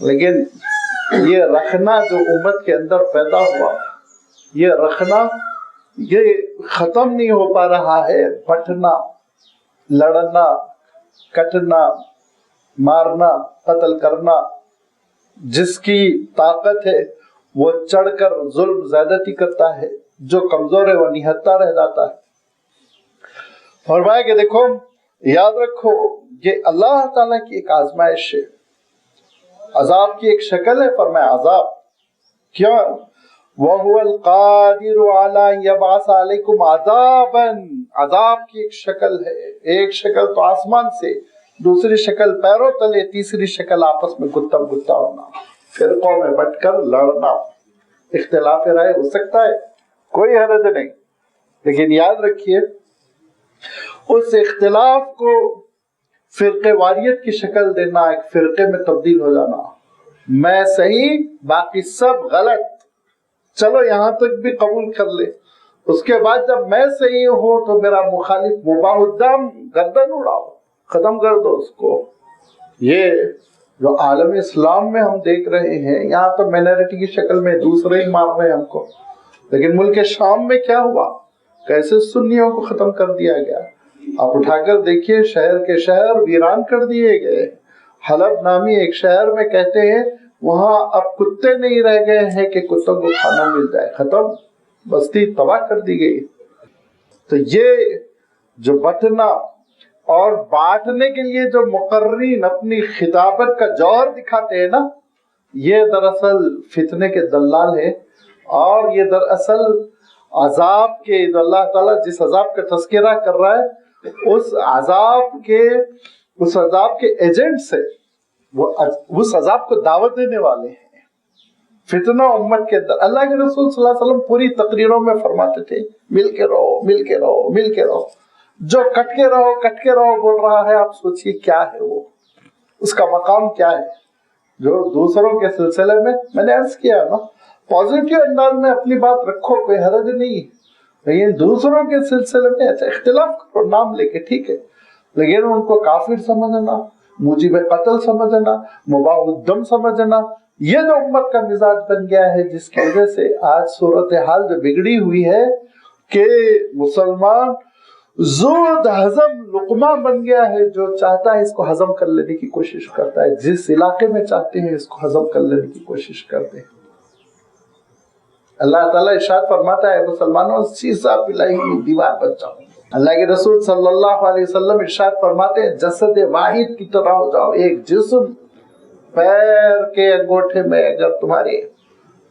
لیکن یہ رکھنا جو امت کے اندر پیدا ہوا، یہ رکھنا یہ ختم نہیں ہو پا رہا ہے. بٹنا، لڑنا، کٹنا، مارنا، قتل کرنا، جس کی طاقت ہے وہ چڑھ کر ظلم زیادتی کرتا ہے، جو کمزور ہے وہ نہتا رہ جاتا ہے. فرمایا کہ دیکھو یاد رکھو یہ اللہ تعالیٰ کی ایک آزمائش ہے، عذاب کی ایک شکل ہے. فرمایا عذاب کیا؟ وَهُوَ الْقَادِرُ عَلَىٰ يَبْعَثَ عَلَيْكُمْ عَذَابًا، عذاب کی ایک شکل ہے. ایک شکل تو آسمان سے، دوسری شکل پیروں تلے، تیسری شکل آپس میں گتم گتا ہونا، فرقوں میں بٹ کر لڑنا. اختلاف رائے ہو سکتا ہے، کوئی حرج نہیں، لیکن یاد رکھیے اس اختلاف کو فرقے واریت کی شکل دینا، ایک فرقے میں تبدیل ہو جانا، میں صحیح باقی سب غلط، چلو یہاں تک بھی قبول کر لے. اس کے بعد جب میں صحیح ہوں تو میرا مخالف مباح الدم، گردن اڑاؤ، ختم کر دو اس کو. یہ جو عالم اسلام میں ہم دیکھ رہے ہیں، یہاں تو مائنورٹی کی شکل میں دوسرے ہی مار رہے ہیں ہم کو، لیکن ملک شام میں کیا ہوا، کیسے سنیوں کو ختم کر دیا گیا. آپ اٹھا کر دیکھیے، شہر کے شہر ویران کر دیے گئے. حلب نامی ایک شہر میں کہتے ہیں وہاں اب کتے نہیں رہ گئے ہیں کہ کتوں کو کھانا مل جائے، ختم، بستی تباہ کر دی گئی. تو یہ جو بٹنا اور بانٹنے کے لیے جو مقررین اپنی خطابت کا جوہر دکھاتے ہیں نا، یہ دراصل فتنے کے دلال ہے. اور یہ دراصل عذاب کے، جو اللہ تعالیٰ جس عذاب کا تذکرہ کر رہا ہے، اس عذاب کے ایجنٹس ہے، وہ اس عذاب کو دعوت دینے والے ہیں. فتنہ امت کے اندر اللہ کے رسول صلی اللہ علیہ وسلم پوری تقریروں میں فرماتے تھے مل کے رہو، مل کے رہو، مل کے رہو. جو کٹ کے رہو بول رہا ہے، آپ سوچئے کیا ہے وہ، اس کا مقام کیا ہے. جو دوسروں کے سلسلے میں نے عرض کیا نا، پازیٹیو انداز میں اپنی بات رکھو، کوئی حرج نہیں، لیکن دوسروں کے سلسلے میں ایسا اختلاف کرو نام لے کے، ٹھیک ہے، لیکن ان کو کافر سمجھنا، موجب قتل سمجھنا، مباح الدم سمجھنا، یہ جو امت کا مزاج بن گیا ہے، جس کی وجہ سے آج صورتحال جو بگڑی ہوئی ہے کہ مسلمان زود ہضم لقمہ بن گیا ہے، جو چاہتا ہے اس کو ہضم کر لینے کی کوشش کرتا ہے، جس علاقے میں چاہتے ہیں اس کو ہضم کر لینے کی کوشش کرتے ہیں. اللہ تعالیٰ ارشاد فرماتا ہے مسلمانوں سیسا پلائی ہوئی دیوار بن جاؤ. اللہ کے رسول صلی اللہ علیہ وسلم ارشاد فرماتے ہیں جسد واحد کی طرح ہو جاؤ، ایک جسم. پیر کے انگوٹھے میں اگر تمہارے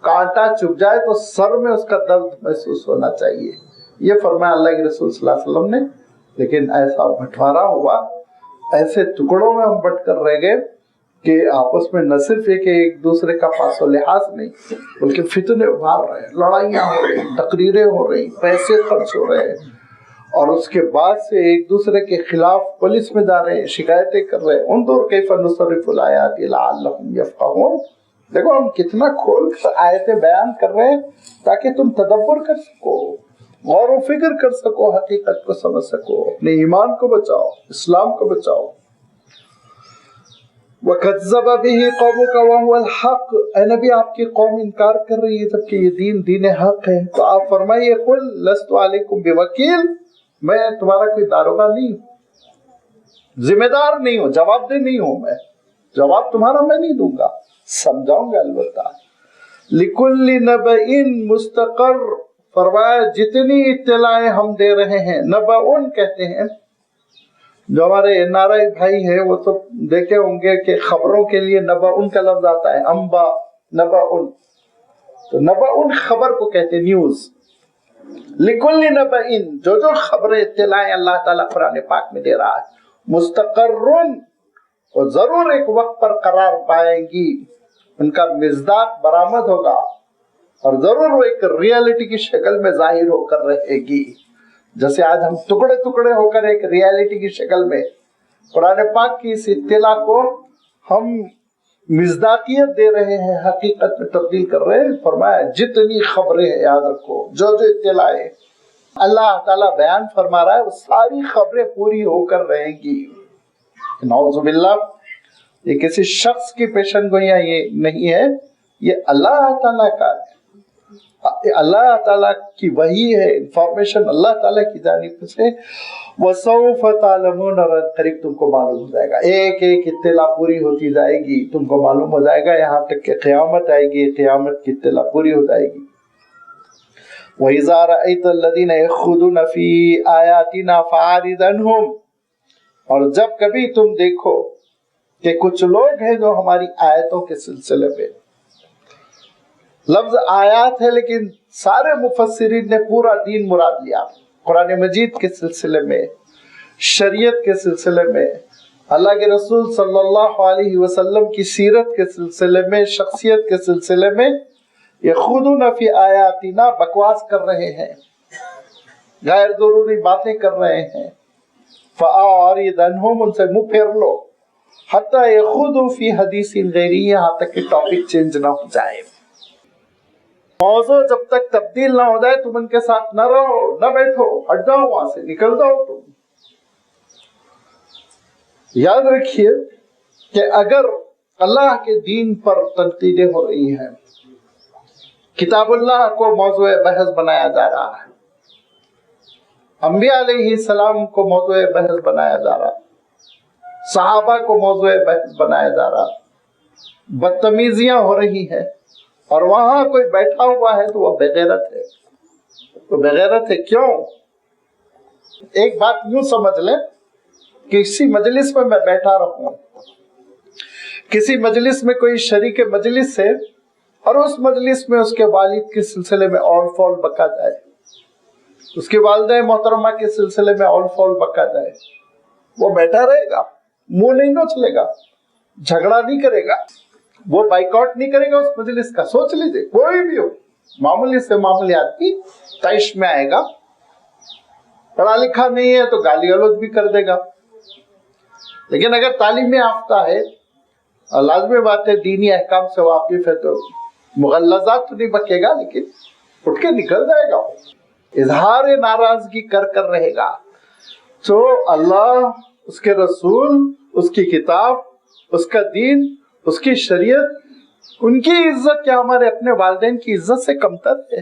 کانٹا چبھ جائے تو سر میں اس کا درد محسوس ہونا چاہیے، یہ فرمایا اللہ کے رسول صلی اللہ علیہ وسلم نے. لیکن ایسا بٹوارا ہوا، ایسے ٹکڑوں میں ہم بٹ کر رہ گئے کہ آپس میں نہ صرف ایک دوسرے کا پاس و لحاظ نہیں، بلکہ فتنے ابھار رہے ہیں، لڑائیاں ہو رہی، تقریریں ہو رہی، پیسے خرچ ہو رہے ہیں، اور اس کے بعد سے ایک دوسرے کے خلاف پولیس میں جا رہے ہیں، شکایتیں کر رہے ہیں. انظر کیف نصرف الآیات لعلہم یفقہون. دیکھو ہم کتنا کھول کر آیتیں بیان کر رہے ہیں تاکہ تم تدبر کر سکو، غور و فکر کر سکو، حقیقت کو سمجھ سکو، اپنے ایمان کو بچاؤ، اسلام کو بچاؤ. وَكَذَّبَ بِهِ قَوْمُكَ وَهُوَ الْحَقُّ. اے نبی آپ کی قوم انکار کر رہی ہے جبکہ یہ دین حق ہے. تو آپ فرمائیے قُلْ لَسْتُ عَلَيْكُمْ بِوَكِيلٍ، میں تمہارا کوئی داروغہ نہیں ہوں، ذمہ دار نہیں ہوں، جواب دہ نہیں ہوں، میں جواب تمہارا میں نہیں دوں گا، سمجھاؤں گا البتہ. لِكُلِّ نَبَإٍ مُسْتَقَرٌ. فرمایا جتنی اطلاعیں ہم دے رہے ہیں، نبأن کہتے ہیں، جو ہمارے NRI بھائی ہیں وہ تو دیکھے ہوں گے کہ خبروں کے لیے نبأن کا لفظ آتا ہے، انبا، نبأن. تو نبأن خبر کو کہتے ہیں، نیوز. لِكُلِّ نَبَإٍ، جو خبریں اطلاعیں اللہ تعالیٰ قرآن پاک میں دے رہا ہے، مستقرن، اور ضرور ایک وقت پر قرار پائیں گی، ان کا مصداق برآمد ہوگا، اور ضرور وہ ایک ریالٹی کی شکل میں ظاہر ہو کر رہے گی. جیسے آج ہم ٹکڑے ٹکڑے ہو کر ایک ریالٹی کی شکل میں قرآن پاک کی اس اطلاع کو ہم مصداقیت دے رہے ہیں، حقیقت میں تبدیل کر رہے ہیں. فرمایا جتنی خبریں ہیں یاد رکھو، جو اطلاعیں اللہ تعالیٰ بیان فرما رہا ہے وہ ساری خبریں پوری ہو کر رہیں گی. نعوذ باللہ یہ کسی شخص کی پیشن گوئیاں یہ نہیں ہے، یہ اللہ تعالیٰ کا ہے، اللہ تعالیٰ کی وحی ہے، انفارمیشن اللہ تعالیٰ کی جانب سے۔ وَسَوْفَ تَعْلَمُونَ، اور قریب تم کو معلوم ہو جائے گا، ایک ایک اطلاع پوری ہوتی جائے گی، تم کو معلوم ہو جائے گا، یہاں تک کہ قیامت آئے گی، قیامت کی اطلاع پوری ہو جائے گی۔ وَإِذَا رَأَيْتَ الَّذِينَ يَخُوضُونَ فِي آيَاتِنَا فَأَعْرِضْ عَنْهُمْ، اور جب کبھی تم دیکھو کہ کچھ لوگ ہیں جو ہماری آیتوں کے سلسلے میں، لفظ آیات ہے لیکن سارے مفسرین نے پورا دین مراد لیا، قرآن مجید کے سلسلے میں، شریعت کے سلسلے میں، اللہ کے رسول صلی اللہ علیہ وسلم کی سیرت کے سلسلے میں، شخصیت کے سلسلے میں یخوضون فی آیاتنا، بکواس کر رہے ہیں، غیر ضروری باتیں کر رہے ہیں، فأعرض عنہم، ان سے منہ پھیر لو، حتی یخوضوا فی حدیث غیرہ، یہاں تک کہ ٹاپک چینج نہ ہو جائے، موضوع جب تک تبدیل نہ ہو جائے تم ان کے ساتھ نہ رہو، نہ بیٹھو، ہٹ جاؤ وہاں سے، نکل جاؤ تم۔ یاد رکھیے کہ اگر اللہ کے دین پر تنقیدیں ہو رہی ہیں، کتاب اللہ کو موضوع بحث بنایا جا رہا ہے، انبیاء علیہ السلام کو موضوع بحث بنایا جا رہا، صحابہ کو موضوع بحث بنایا جا رہا، بدتمیزیاں ہو رہی ہیں، اور وہاں کوئی بیٹھا ہوا ہے تو وہ بغیرت ہے، وہ بغیرت ہے۔ کیوں؟ ایک بات یوں سمجھ لیں کہ کسی مجلس میں میں بیٹھا رہوں، کسی مجلس میں کوئی شریک مجلس ہے اور اس مجلس میں اس کے والد کے سلسلے میں اول فول بکا جائے، اس کے والدہ محترمہ کے سلسلے میں اول فول بکا جائے، وہ بیٹھا رہے گا، منہ نہیں نوچلے گا، جھگڑا نہیں کرے گا، وہ بائیکاٹ نہیں کرے گا اس مجلس کا۔ سوچ لیجئے کوئی بھی ہو، معمولی سے معمولی آدمی طیش میں آئے گا، پڑھا لکھا نہیں ہے تو گالی گلوچ بھی کر دے گا، لیکن اگر تعلیم یافتہ ہے، لازمی بات ہے دینی احکام سے واقف ہے، تو مغلظات تو نہیں بکے گا لیکن اٹھ کے نکل جائے گا، اظہار ناراضگی کر رہے گا۔ تو اللہ، اس کے رسول، اس کی کتاب، اس کا دین، اس کی شریعت، ان کی عزت کیا ہمارے اپنے والدین کی عزت سے کمتر ہے؟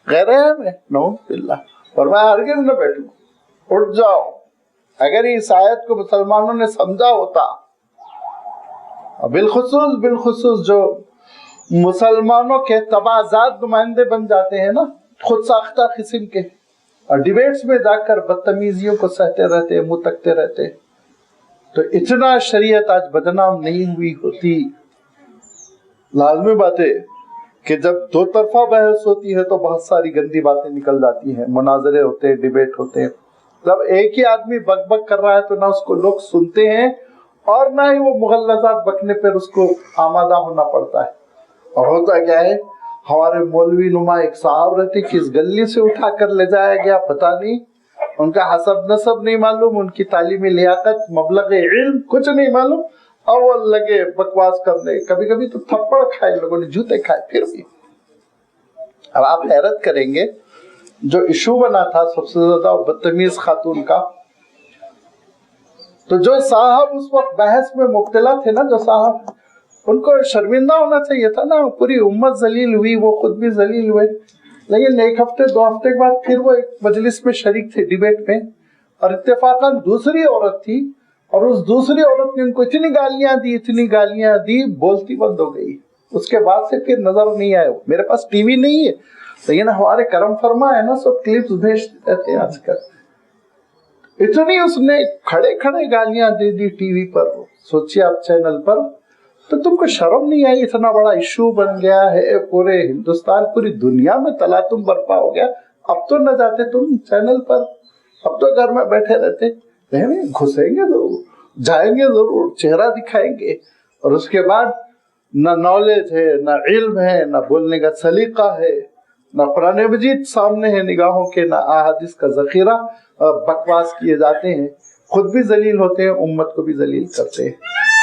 غیر اہم ہے؟ نعوذ باللہ۔ فرمایا ہرگز نہ بیٹھو، اٹھ جاؤ۔ اگر اس آیت کو مسلمانوں نے سمجھا ہوتا، بالخصوص جو مسلمانوں کے تبعزات نمائندے بن جاتے ہیں نا، خود ساختہ قسم کے، اور ڈیبیٹس میں جا کر بدتمیزیوں کو سہتے رہتے، منہ تکتے رہتے، تو اتنا شریعت آج بدنام نہیں ہوئی ہوتی۔ لازمی بات ہے کہ جب دو طرفہ بحث ہوتی ہے تو بہت ساری گندی باتیں نکل جاتی ہیں، مناظرے ہوتے ہیں، ڈیبیٹ ہوتے ہیں۔ جب ایک ہی آدمی بک بک کر رہا ہے تو نہ اس کو لوگ سنتے ہیں اور نہ ہی وہ مغلظات بکنے پر اس کو آمادہ ہونا پڑتا ہے۔ اور ہوتا کیا ہے، ہمارے مولوی نما ایک صاحب رہتے، کس گلی سے اٹھا کر لے جایا گیا پتہ نہیں، ان کا حسب نسب نہیں معلوم، ان کی تعلیمی لیاقت، مبلغ علم کچھ نہیں معلوم، اور وہ لگے بکواس کرنے، کبھی کبھی تو تھپڑ کھائے، لوگوں نے جوتے کھائے پھر بھی۔ اب آپ حیرت کریں گے، جو ایشو بنا تھا سب سے زیادہ بدتمیز خاتون کا، تو جو صاحب اس وقت بحث میں مبتلا تھے نا، جو صاحب، ان کو شرمندہ ہونا چاہیے تھا نا، پوری امت ذلیل ہوئی، وہ خود بھی ذلیل ہوئے، لیکن ایک ہفتے دو ہفتے کے بعد پھر وہ ایک مجلس میں شریک تھے، ڈیبیٹ میں، اور اتفاقاً دوسری عورت تھی، اور اس دوسری عورت نے ان کو اتنی گالیاں دی، بولتی بند ہو گئی۔ اس کے بعد سے پھر نظر نہیں آئے۔ میرے پاس ٹی وی نہیں ہے لیکن ہمارے کرم فرما ہے نا، سب کلپس بھیجتے رہتے ہیں آج کل۔ اتنی اس نے کھڑے گالیاں دے دی ٹی وی پر، سوچیے آپ چینل پر، تو تم کو شرم نہیں آئی؟ اتنا بڑا ایشو بن گیا ہے، پورے ہندوستان، پوری دنیا میں تلاطم برپا ہو گیا، اب تو نہ جاتے تم چینل پر، اب تو گھر میں بیٹھے رہتے؟ نہیں، گھسیں گے ضرور، جائیں گے ضرور، چہرہ دکھائیں گے، اور اس کے بعد نہ نالج ہے، نہ علم ہے، نہ بولنے کا سلیقہ ہے، نہ قرآن مجید سامنے ہے نگاہوں کے، نہ احادیث کا ذخیرہ، بکواس کیے جاتے ہیں، خود بھی ذلیل ہوتے ہیں، امت کو بھی ذلیل کرتے ہیں۔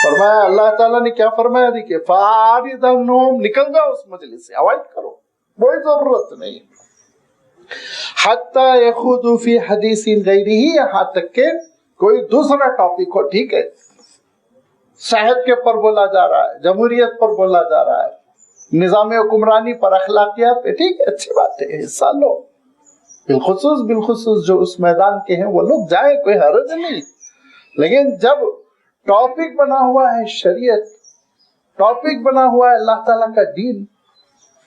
فرمایا، اللہ تعالیٰ نے کیا فرمایا؟ دیکھیے، فَأَعْرِضْ عَنْهُمْ، نکل جاؤ اس مجلس سے، اوائڈ کرو، کوئی ضرورت نہیں۔ حَتَّى يَخُوضُوا فِي حَدِيثٍ غَيْرِهِ، یہاں تک کہ کوئی دوسرا ٹاپک ہو، ٹھیک ہے، صحت کے پر بولا جا رہا ہے, جمہوریت پر بولا جا رہا ہے, نظام حکمرانی پر, اخلاقیات پہ. ٹھیک ہے, اچھی بات ہے, حصہ لو. بالخصوص جو اس میدان کے ہیں وہ لوگ جائیں, کوئی حرج نہیں. لیکن جب ٹاپک بنا ہوا ہے شریعت, ٹاپک بنا ہوا ہے اللہ تعالیٰ کا دین,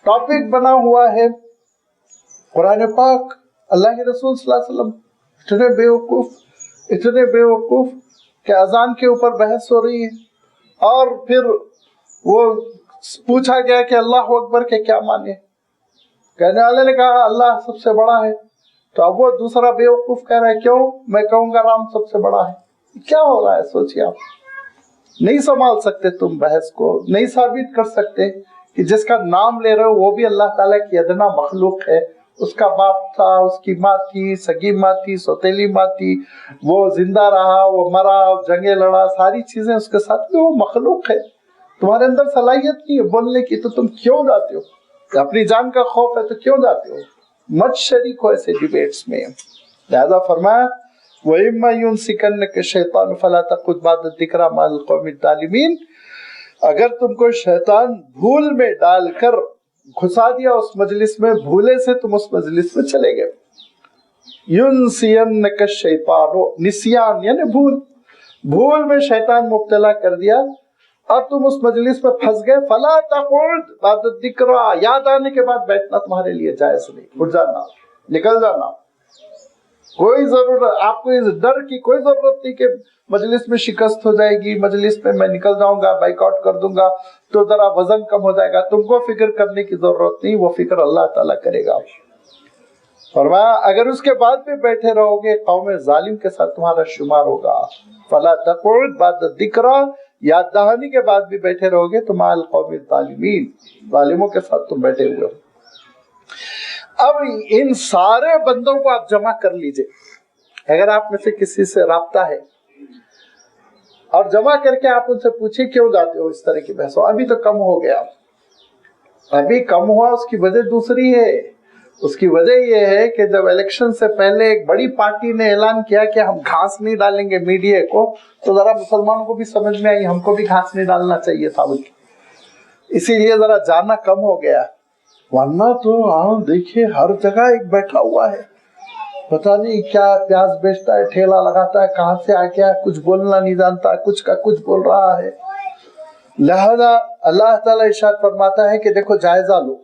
ٹاپک بنا ہوا ہے قرآن پاک, اللہ کے رسول صلی اللہ علیہ وسلم, اتنے بیوقوف کہ اذان کے اوپر بحث ہو رہی ہے, اور پھر وہ پوچھا گیا کہ اللہ اکبر کے کیا مانے, کہنے والے نے کہا اللہ سب سے بڑا ہے. تو اب وہ دوسرا بیوقوف کہہ رہا ہے کیوں, میں کہوں گا رام سب سے بڑا ہے. کیا ہو رہا ہے سوچیے آپ. نہیں سنبھال سکتے تم بحث کو, نہیں ثابت کر سکتے کہ جس کا نام لے رہے ہو وہ بھی اللہ تعالیٰ کی ادنا مخلوق ہے. اس کا باپ تھا, اس کی ماں تھی, سگی ماں تھی, سوتیلی ماں تھی, وہ زندہ رہا, وہ مرا, جنگیں لڑا, ساری چیزیں اس کے ساتھ, وہ مخلوق ہے. تمہارے اندر صلاحیت نہیں ہے بولنے کی, تو تم کیوں جاتے ہو؟ اپنی جان کا خوف ہے تو کیوں جاتے ہو؟ مت شریک ہو ایسے ڈیبیٹس میں. لہذا فرمایا وَإِمَّا يُنْسِكَنَّكَ الشَّيْطَانُ فَلَا تَقْعُدْ بَعْدَ الذِّكْرَىٰ مَعَ الْقَوْمِ الظَّالِمِينَ. اگر تم کو شیطان بھول میں ڈال کر گھسا دیا اس مجلس میں, بھولے سے تم اس مجلس میں چلے گئے. يُنْسِيَنَّكَ الشَّيْطَانُ, نسیان یعنی بھول میں شیطان مبتلا کر دیا اور تم اس مجلس میں پھنس گئے. فَلَا تَقْعُدْ بَعْدَ الذِّكْرَىٰ, یاد آنے کے بعد بیٹھنا تمہارے لیے جائز نہیں. اٹھ جانا, نکل جانا. کوئی ضرورت, آپ کو اس ڈر کی کوئی ضرورت نہیں کہ مجلس میں شکست ہو جائے گی, مجلس میں میں نکل جاؤں گا, بائیک آؤٹ کر دوں گا تو ذرا وزن کم ہو جائے گا. تم کو فکر کرنے کی ضرورت نہیں, وہ فکر اللہ تعالیٰ کرے گا. فرمایا اگر اس کے بعد بھی بیٹھے رہو گے قوم ظالم کے ساتھ تمہارا شمار ہوگا. فَلَا تَقْعُدْ بَعْدَ الذِّكْرَىٰ, یاد دہانی کے بعد بھی بیٹھے رہو گے تو مع القوم الظالمین, ظالموں کے ساتھ تم بیٹھے ہوئے ہو. اب ان سارے بندوں کو آپ جمع کر لیجئے. اگر آپ میں سے کسی سے رابطہ ہے اور جمع کر کے آپ ان سے پوچھیں کیوں جاتے ہو اس طرح کی بحثوں, ابھی تو کم ہو گیا, ابھی کم ہوا. اس کی وجہ دوسری ہے. اس کی وجہ یہ ہے کہ جب الیکشن سے پہلے ایک بڑی پارٹی نے اعلان کیا کہ ہم گھاس نہیں ڈالیں گے میڈیا کو, تو ذرا مسلمانوں کو بھی سمجھ میں آئی ہم کو بھی گھاس نہیں ڈالنا چاہیے تھا. اسی لیے ذرا جانا کم ہو گیا. ورنہ تو دیکھیے ہر جگہ ایک بیٹھا ہوا ہے, پتہ نہیں کیا پیاز بیچتا ہے, ٹھیلا لگاتا ہے, کہاں سے آ گیا, کچھ بولنا نہیں جانتا, کچھ کا کچھ بول رہا ہے. لہذا اللہ تعالیٰ ارشاد فرماتا ہے کہ دیکھو جائزہ لو.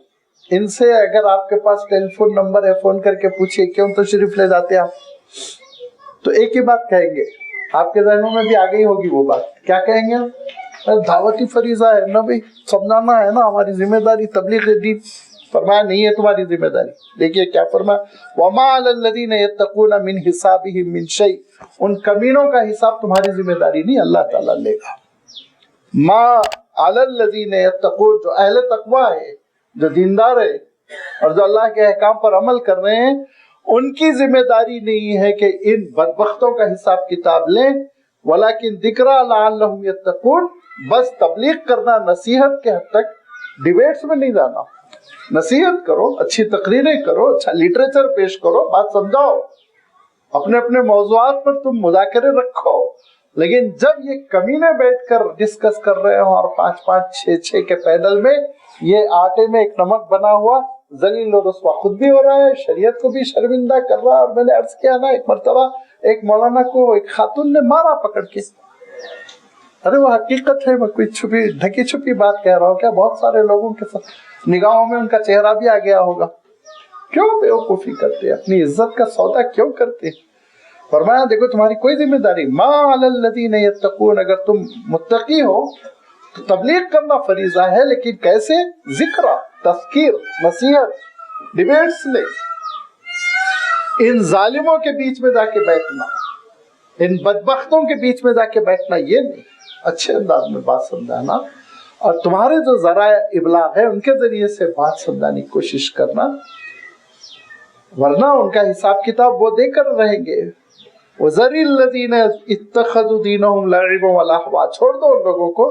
ان سے اگر آپ کے پاس ٹیلی فون نمبر ہے فون کر کے پوچھئے کیوں تشریف لے جاتے آپ, تو ایک ہی بات کہیں گے. آپ کے ذہنوں میں بھی آ گئی ہوگی وہ بات. کیا کہیں گے؟ دعوتی فریضہ ہے نا بھائی, سمجھانا ہے نا, ہماری ذمہ داری تبلیغ دین. فرمایا نہیں ہے تمہاری ذمہ داری. دیکھیے کیا فرمایا, وَمَا عَلَى الَّذِينَ يَتَّقُونَ مِنْ حِسَابِهِمْ مِنْ شَيْءٍ, ان کمینوں کا حساب تمہاری ذمہ داری نہیں, اللہ تعالیٰ لے گا. مَا عَلَى الَّذِينَ يَتَّقُونَ, جو اہل تقوی ہے, جو دیندار ہے اور جو اللہ کے احکام پر عمل کر رہے ہیں, ان کی ذمہ داری نہیں ہے کہ ان بدبختوں کا حساب کتاب لیں. وَلَكِنْ ذِكْرَىٰ لَعَلَّهُمْ يَتَّقُونَ, بس تبلیغ کرنا, نصیحت کے حد تک, ڈیبیٹس میں نہیں جانا. نصیحت کرو, اچھی تقریریں کرو, اچھا لٹریچر پیش کرو, بات سمجھاؤ, اپنے اپنے موضوعات پر تم مذاکرے رکھو. لیکن جب یہ کمینے بیٹھ کر ڈسکس کر رہے ہوں اور 5-5, 6-6 کے پینل میں, یہ آٹے میں ایک نمک بنا ہوا, ذلیل و رسوا خود بھی ہو رہا ہے, شریعت کو بھی شرمندہ کر رہا ہے. اور میں نے عرض کیا نا, ایک مرتبہ ایک مولانا کو ایک خاتون نے مارا پکڑ کے. ارے وہ حقیقت ہے, میں کوئی چھپی ڈھکی چھپی بات کہہ رہا ہوں کیا؟ بہت سارے لوگوں کے ساتھ نگاہوں میں ان کا چہرہ بھی آ گیا ہوگا. کیوں بیوقوفی کرتے, اپنی عزت کا سودا کیوں کرتے؟ فرمایا دیکھو تمہاری کوئی ذمہ داری. ما علی الذین یتقون, اگر تم متقی ہو تو تبلیغ کرنا فریضہ ہے, لیکن کیسے؟ ذکر, تذکیر, نصیحت, ڈیبیٹس لے. ان ظالموں کے بیچ میں جا کے بیٹھنا, ان بدبختوں کے بیچ میں جا کے بیٹھنا یہ نہیں, اچھے انداز میں بات سمجھانا, اور تمہارے جو ذرائع ابلاغ ہے ان کے ذریعے سے بات سمجھانے کی کوشش کرنا. ورنہ ان کا حساب کتاب وہ دے کر رہیں گے. وَذَرِ الَّذِينَ اتَّخَذُوا دِينَهُمْ لَعِبًا وَلَهْوًا, چھوڑ دو ان لوگوں کو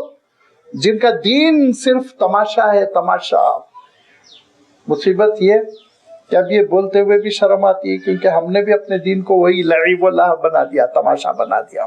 جن کا دین صرف تماشا ہے, تماشا. مصیبت یہ کہ اب یہ بولتے ہوئے بھی شرم آتی ہے, کیونکہ ہم نے بھی اپنے دین کو وہی لعب و لہو بنا دیا, تماشا بنا دیا.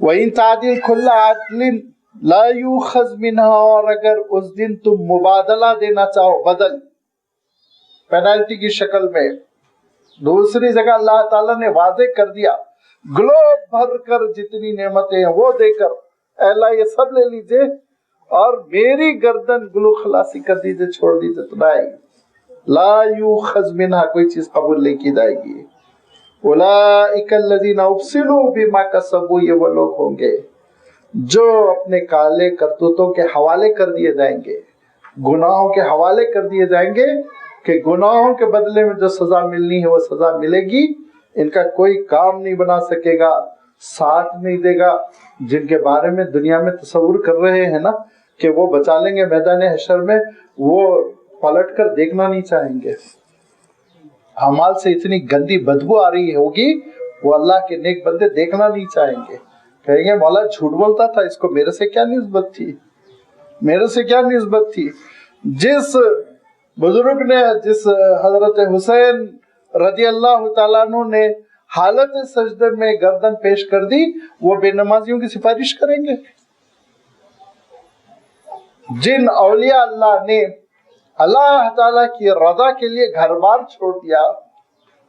وَإِن تَعْدِلْ كُلَّ عَدْلٍ لَا يُؤْخَذْ مِنْهَا، اور اگر اس دن تم مبادلہ دینا چاہو، بدل پینالٹی کی شکل میں، دوسری جگہ اللہ تعالیٰ نے واضح کر دیا گلوب بھر کر جتنی نعمتیں ہیں وہ دے کر، اے اللہ یہ سب لے لیجئے اور میری گردن گلو خلاصی کر دیجئے، چھوڑ دیجئے تو نہ، لا یوخذ منہا، کوئی چیز قبول نہیں کی جائے گی۔ اولئک الذین ابسلوا بما کسبوا، یہ وہ لوگ ہوں گے جو اپنے کالے کرتوتوں کے حوالے کر دیے جائیں گے، گناہوں کے حوالے کر دیے جائیں گے کہ گناہوں کے بدلے میں جو سزا ملنی ہے وہ سزا ملے گی، ان کا کوئی کام نہیں بنا سکے گا، ساتھ نہیں دے گا، جن کے بارے میں دنیا میں تصور کر رہے ہیں نا کہ وہ بچا لیں گے میدان حشر میں، وہ پلٹ کر دیکھنا نہیں چاہیں گے۔ اعمال سے اتنی گندی بدبو آ رہی ہوگی، وہ اللہ کے نیک بندے دیکھنا نہیں چاہیں گے، کہیں گے مولا جھوٹ بولتا تھا، اس کو میرے سے کیا نسبت تھی، میرے سے کیا نسبت تھی۔ جس بزرگ نے، جس حضرت حسین رضی اللہ تعالیٰ عنہ نے حالت سجدے میں گردن پیش کر دی، وہ بے نمازیوں کی سفارش کریں گے؟ جن اولیاء اللہ نے اللہ تعالیٰ کی رضا کے لیے گھر بار چھوڑ دیا،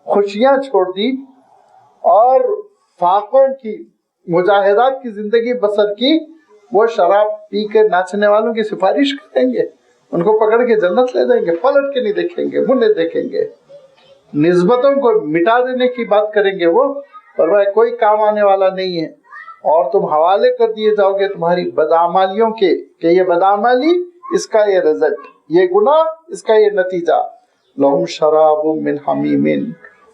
خوشیاں چھوڑ دی اور فاقوں کی مجاہدات کی زندگی بسر کی، وہ شراب پی کے ناچنے والوں کی سفارش کریں گے؟ ان کو پکڑ کے جنت لے جائیں گے؟ پلٹ کے نہیں دیکھیں گے، منہ نہیں دیکھیں گے، نسبتوں کو مٹا دینے کی بات کریں گے وہ، اور وہ کوئی کام آنے والا نہیں ہے، اور تم حوالے کر دیے جاؤ گے تمہاری بدعمالیوں کے، کہ یہ بدعمالی، اس کا یہ رزلٹ، یہ گناہ، اس کا یہ نتیجہ۔ لہم شراب من حمیم،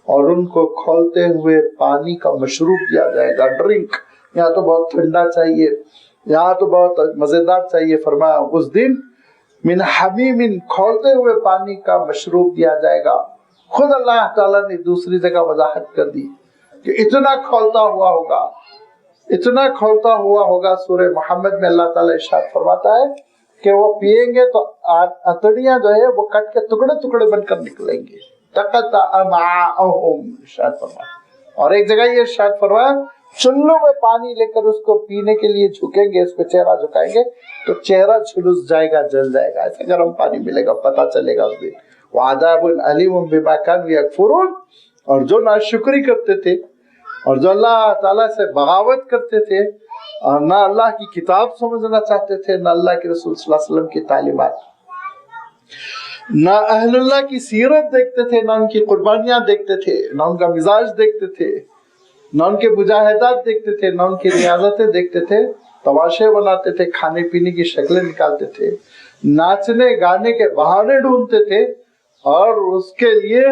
اور ان کو کھولتے ہوئے پانی کا مشروب دیا جائے گا، ڈرنک، یہاں تو بہت ٹھنڈا چاہیے، یہاں تو بہت مزیدار چاہیے، فرمایا اس دن من حمیم، کھولتے ہوئے پانی کا مشروب دیا جائے گا۔ خود اللہ تعالیٰ نے دوسری جگہ وضاحت کر دی کہ اتنا کھولتا ہوا ہوگا، اتنا کھولتا ہوا ہوگا۔ سورہ محمد میں اللہ تعالیٰ ارشاد فرماتا ہے کہ وہ پیئیں گے تو اتڑیاں جو ہے وہ کٹ کے ٹکڑے ٹکڑے بن کر نکلیں گے، تقطع امعاءہم، ارشاد فرمایا۔ اور ایک جگہ یہ ارشاد فرمایا چلوں میں پانی لے کر اس کو پینے کے لیے جھکیں گے، اس پہ چہرہ جھکائیں گے تو چہرہ جھلس جائے گا، جل جائے گا، ایسا گرم پانی ملے گا، پتہ چلے گا اس دن۔ وعذاب علیم بما كانوا یکفرون، اور جو ناشکری کرتے تھے اور جو اللہ تعالیٰ سے بغاوت کرتے تھے اور نہ اللہ کی کتاب سمجھنا چاہتے تھے، نہ اللہ کے رسول صلی اللہ علیہ وسلم کی تعلیمات، نہ اہل اللہ کی سیرت دیکھتے تھے، نہ ان کی قربانیاں دیکھتے تھے، نہ ان کا مزاج دیکھتے تھے، نہ ان کے مجاہدات دیکھتے تھے، نہ ان کی ریاضتیں دیکھتے تھے، تماشے بناتے تھے، کھانے پینے کی شکلیں نکالتے تھے، ناچنے گانے کے بہانے ڈھونڈتے تھے اور اس کے لیے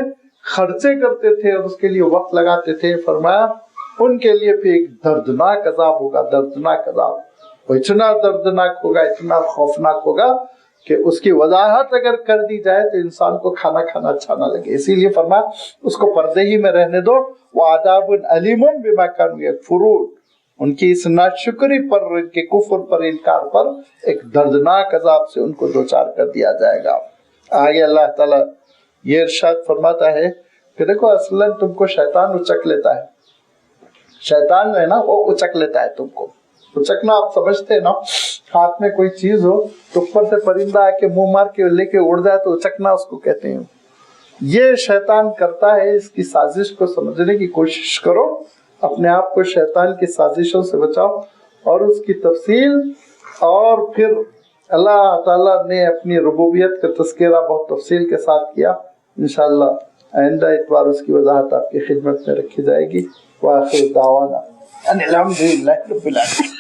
خرچے کرتے تھے اور اس کے لیے وقت لگاتے تھے۔ فرمایا ان کے لیے پھر ایک دردناک عذاب ہوگا، دردناک عذاب، وہ اتنا دردناک ہوگا، اتنا خوفناک ہوگا کہ اس کی وضاحت اگر کر دی جائے تو انسان کو کھانا کھانا اچھا نہ لگے۔ اسی لیے فرمایا اس کو پردے ہی میں رہنے دو۔ وعذاب علیم بما كانوا یکفرون، ان کی اس ناشکری پر، ان کے کفر پر، انکار پر ایک دردناک عذاب سے ان کو دوچار کر دیا جائے گا۔ آگے اللہ تعالیٰ یہ ارشاد فرماتا ہے کہ دیکھو اصلاً تم کو شیطان اچک لیتا ہے، شیطان جو ہے نا وہ اچک لیتا ہے تم کو۔ اچکنا آپ سمجھتے ہیں نا، ہاتھ میں کوئی چیز ہو تو اوپر سے پرندہ آ کے منہ مار کے لے کے اڑ جائے تو اچکنا اس کو کہتے ہیں۔ یہ شیطان کرتا ہے، اس کی سازش کو سمجھنے کی کوشش کرو، اپنے آپ کو شیطان کی سازشوں سے بچاؤ اور اس کی تفصیل، اور پھر اللہ تعالیٰ نے اپنی ربوبیت کا تذکرہ بہت تفصیل کے ساتھ کیا۔ انشاءاللہ آئندہ اتوار اس کی وضاحت آپ کی خدمت میں رکھی جائے گی۔ وآخر دعوانا ان الحمدللہ رب العالمین۔